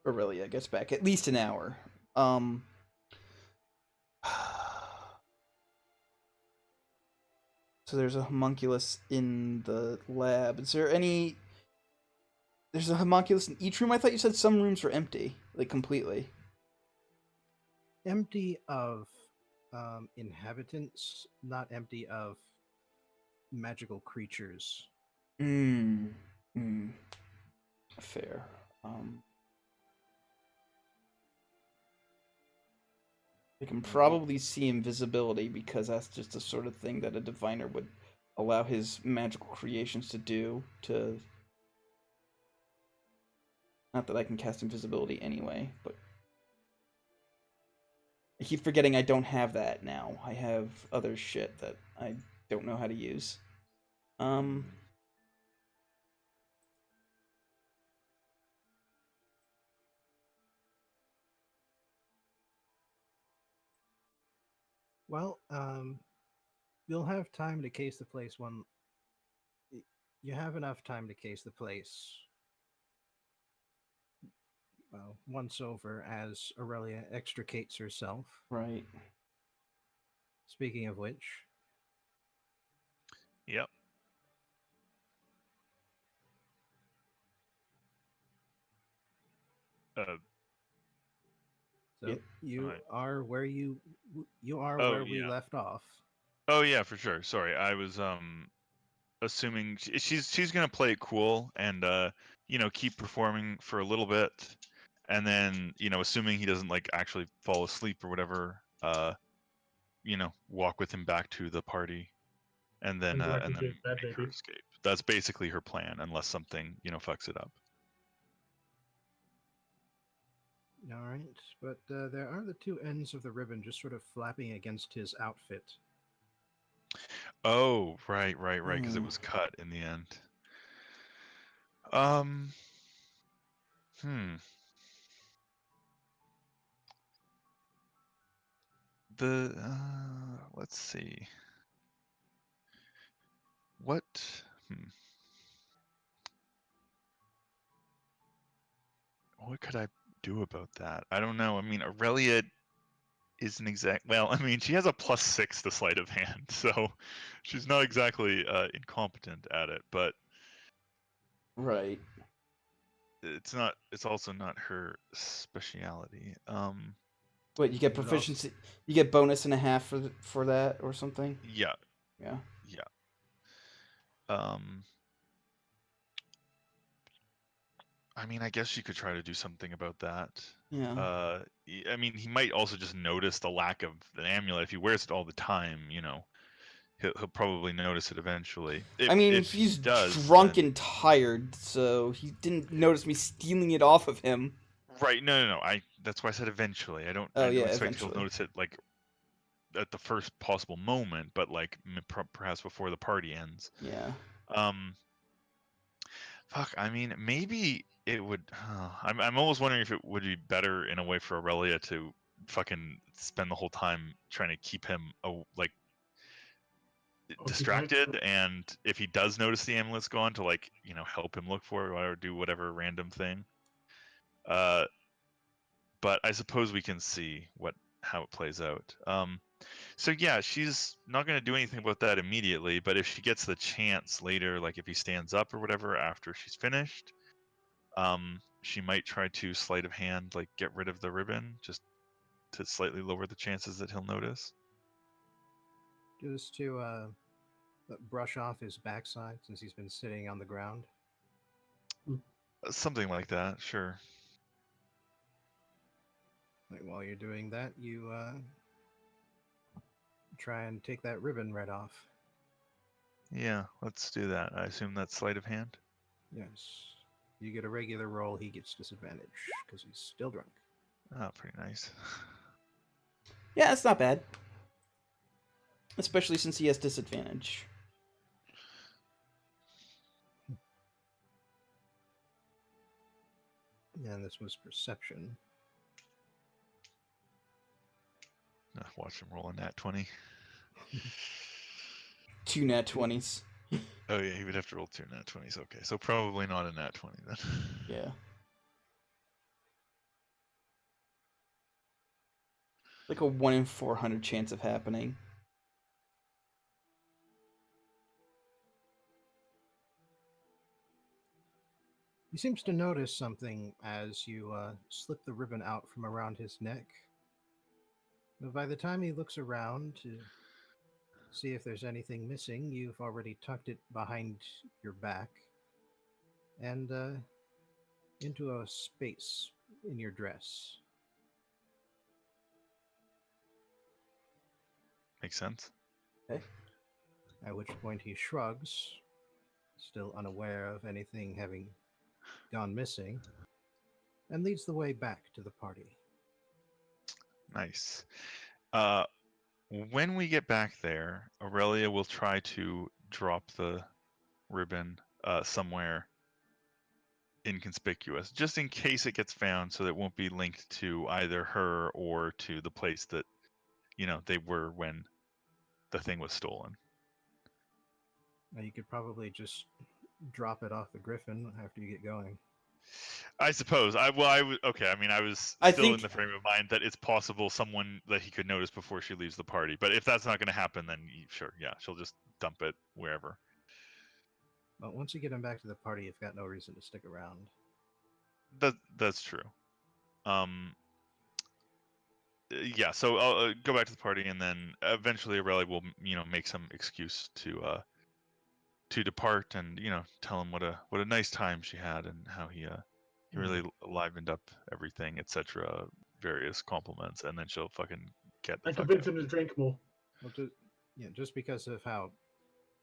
S1: Aurelia gets back. At least an hour. Um. So there's a homunculus in the lab. Is there any? There's a homunculus in each room. I thought you said some rooms were empty, like completely.
S2: Empty of inhabitants, not empty of magical creatures.
S1: Hmm. Hmm. Fair. Um. I can probably see invisibility because that's just the sort of thing that a diviner would allow his magical creations to do. To not that I can cast invisibility anyway, but I keep forgetting I don't have that now. I have other shit that I don't know how to use. Um.
S2: Well, you'll have time to case the place you have enough time to case the place once over as Aurelia extricates herself.
S1: Right.
S2: Speaking of which,
S4: Yep. Uh,
S2: so
S1: Yep.
S2: you
S4: alright.
S2: are where you are
S4: Oh
S2: where we
S4: yeah.
S2: left off.
S4: Oh yeah, for sure. Sorry, I was assuming she's gonna play it cool and keep performing for a little bit, and then assuming he doesn't like actually fall asleep or whatever, walk with him back to the party, and then
S3: And drag
S4: and
S3: him to
S4: then
S3: his bed,
S4: make her
S3: maybe.
S4: escape. That's basically her plan, unless something fucks it up.
S2: All right, but there are the two ends of the ribbon just sort of flapping against his outfit.
S4: Oh, right, because it
S1: Hmm.
S4: was cut in the end. Um, hmm. Let's see. What? Hmm. What could I do about that? I don't know. I mean, Aurelia isn't exact. Well, I mean, she has a +6 to sleight of hand, so she's not exactly incompetent at it. But
S1: Right.
S4: it's not. It's also not her speciality.
S1: Wait, you get
S2: You could also
S1: proficiency. You get bonus and a half for that or something.
S4: Yeah,
S1: Yeah.
S4: yeah. Um, I mean, I guess she could try to do something about that.
S1: Yeah.
S4: I mean, he might also just notice the lack of the amulet if he wears it all the time. He'll probably notice it eventually.
S1: I mean,
S4: If he
S1: he's
S4: does,
S1: drunk
S4: then
S1: and tired, so he didn't notice me stealing it off of him.
S4: right. No. That's why I said eventually.
S1: Oh
S4: I don't
S1: yeah,
S4: expect he'll
S1: eventually.
S4: notice it like at the first possible moment, but like perhaps before the party ends.
S1: Yeah.
S4: Um, fuck. I mean, maybe it would. I'm almost wondering if it would be better in a way for Aurelia to fucking spend the whole time trying to keep him like
S3: Occupied.
S4: distracted, and if he does notice the amulet's gone, to like help him look for it or do whatever random thing. Uh, but I suppose we can see how it plays out. So yeah, she's not going to do anything about that immediately, but if she gets the chance later, like if he stands up or whatever after she's finished, she might try to sleight of hand, like get rid of the ribbon, just to slightly lower the chances that he'll notice.
S2: just to brush off his backside since he's been sitting on the ground.
S4: Something like that, sure.
S2: Like while you're doing that, you try and take that ribbon right off.
S4: Yeah, let's do that. I assume that's sleight of hand.
S2: Yes. You get a regular roll, he gets disadvantage because he's still drunk.
S4: Oh, pretty nice.
S1: Yeah, it's not bad. Especially since he has disadvantage.
S2: And this was perception.
S4: Watch him roll a nat 20.
S1: 2 nat 20s.
S4: Oh yeah, he would have to roll 2 nat 20s. Okay, so probably not a nat 20 then.
S1: Yeah. Like a 1 in 400 chance of happening.
S2: He seems to notice something as you slip the ribbon out from around his neck. But by the time he looks around to see if there's anything missing, you've already tucked it behind your back and into a space in your dress.
S4: Makes sense.
S1: Okay.
S2: At which point he shrugs, still unaware of anything having gone missing, and leads the way back to the party.
S4: Nice. When we get back there, Aurelia will try to drop the ribbon somewhere inconspicuous, just in case it gets found, so that it won't be linked to either her or to the place that, they were when the thing was stolen.
S2: Now you could probably just drop it off the griffin after you get going.
S4: I suppose. I was okay. I mean, I was
S1: I
S4: still in
S1: think-
S4: the frame of mind that it's possible someone that he could notice before she leaves the party. But if that's not going to happen, then sure, yeah, she'll just dump it wherever.
S2: But once you get him back to the party, you've got no reason to stick around.
S4: That's true. Yeah. So I'll go back to the party, and then eventually Aurelia will, make some excuse to depart, and tell him what a nice time she had, and how he really livened up everything, etc. Various compliments, and then she'll fucking get the
S3: And
S4: fuck
S3: convince
S4: out.
S3: him to drink more.
S2: Well, just because of how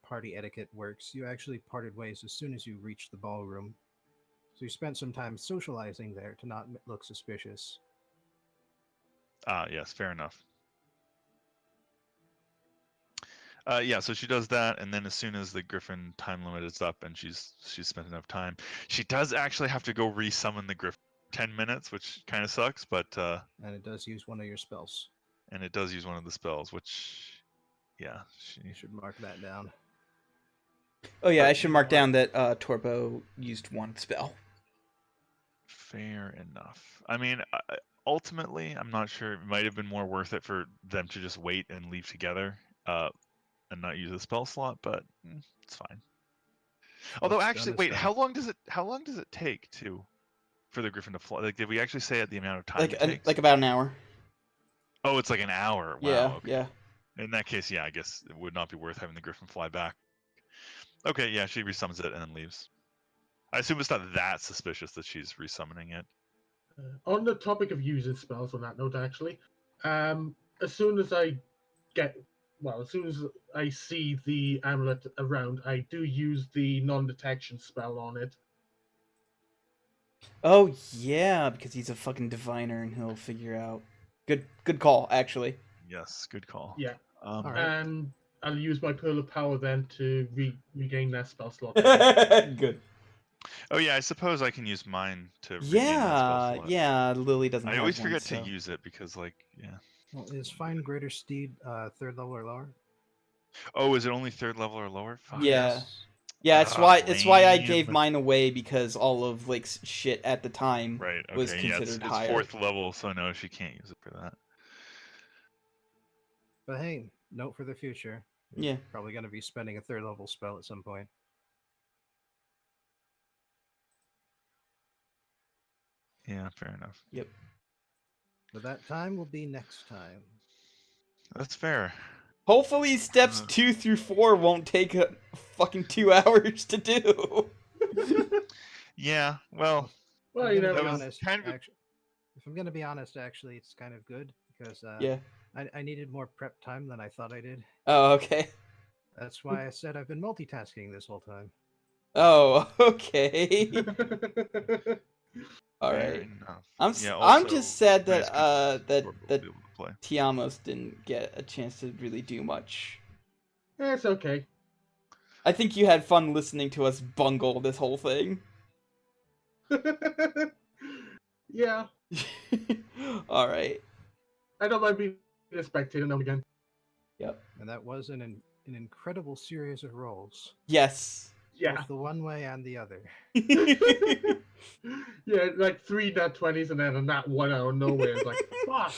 S2: party etiquette works, you actually parted ways as soon as you reached the ballroom. So you spent some time socializing there to not look suspicious.
S4: Ah, yes, fair enough. Yeah, so she does that, and then as soon as the Griffin time limit is up and she's spent enough time, she does actually have to go re-summon the Griffin 10 minutes, which kind of sucks, but
S2: And it does use one of your spells.
S4: and it does use one of the spells, which yeah,
S2: You should mark that down.
S1: Oh yeah,
S4: But
S1: I should mark down that Torbo used 1 spell.
S4: fair enough. I mean, ultimately, I'm not sure. It might have been more worth it for them to just wait and leave together, and not use a spell slot, but it's fine. Although,
S2: What's
S4: actually,
S2: done is
S4: wait,
S2: done.
S4: how long does it take for the Griffin to fly? Like, did we actually say at the amount of time
S1: Like
S4: it takes?
S1: like about an hour.
S4: Oh, it's like an hour. Wow.
S1: Yeah,
S4: Okay.
S1: yeah.
S4: In that case, yeah, I guess it would not be worth having the Griffin fly back. Okay, yeah, she resummons it and then leaves. I assume it's not that suspicious that she's resummoning it.
S3: On the topic of using spells, on that note, actually, as soon as I see the amulet around, I do use the non-detection spell on it.
S1: Oh yeah, because he's a fucking diviner and he'll figure out. Good call, actually.
S4: Yes, good call.
S3: Yeah.
S2: All right.
S3: And I'll use my Pearl of Power then to regain that spell slot.
S1: Good.
S4: Oh yeah, I suppose I can use mine to regain that spell
S1: Yeah,
S4: slot.
S1: yeah. Lily doesn't
S4: I
S1: have
S4: always
S1: one,
S4: forget
S1: so.
S4: to use it because, like, yeah.
S2: Well, is Find Greater Steed 3rd level or lower?
S4: Oh, is it only 3rd level or lower? Fuck.
S1: Yeah.
S2: Yes.
S1: Yeah, it's why I
S4: lame.
S1: gave mine away, because all of Lake's shit at the time
S4: Right. Okay.
S1: was
S4: Yeah,
S1: considered
S4: it's
S1: higher.
S4: 4th level, so no, she can't use it for that.
S2: But hey, note for the future.
S1: Yeah.
S2: Probably going to be spending a 3rd level spell at some point.
S4: Yeah, fair enough.
S1: Yep.
S2: But that time will be next time.
S4: That's fair.
S1: Hopefully steps 2 through 4 won't take a fucking 2 hours to do.
S4: Yeah. Well,
S3: Well,
S2: I'm
S3: you
S2: gonna
S3: know,
S2: be
S4: that was
S2: honest,
S4: kind of a-
S2: actually, if I'm going to be honest, actually, it's kind of good because
S1: Yeah.
S2: I needed more prep time than I thought I did.
S1: Oh, okay.
S2: That's why I said I've been multitasking this whole time.
S1: Oh, okay. All
S4: Fair
S1: right.
S4: enough.
S1: I'm
S4: Also,
S1: just sad
S4: nice
S1: that
S4: people
S1: that
S4: will
S1: that
S4: be able to play.
S1: Tiamos didn't get a chance to really do much.
S3: It's okay.
S1: I think you had fun listening to us bungle this whole thing.
S3: Yeah,
S1: All right.
S3: I don't mind being a spectator now and again.
S1: Yep.
S2: And that was an incredible series of rolls.
S3: Yeah.
S2: Both the one way and the other.
S3: Yeah, like 3 nat 20s and then a nat 1 out of nowhere. It's like, fuck.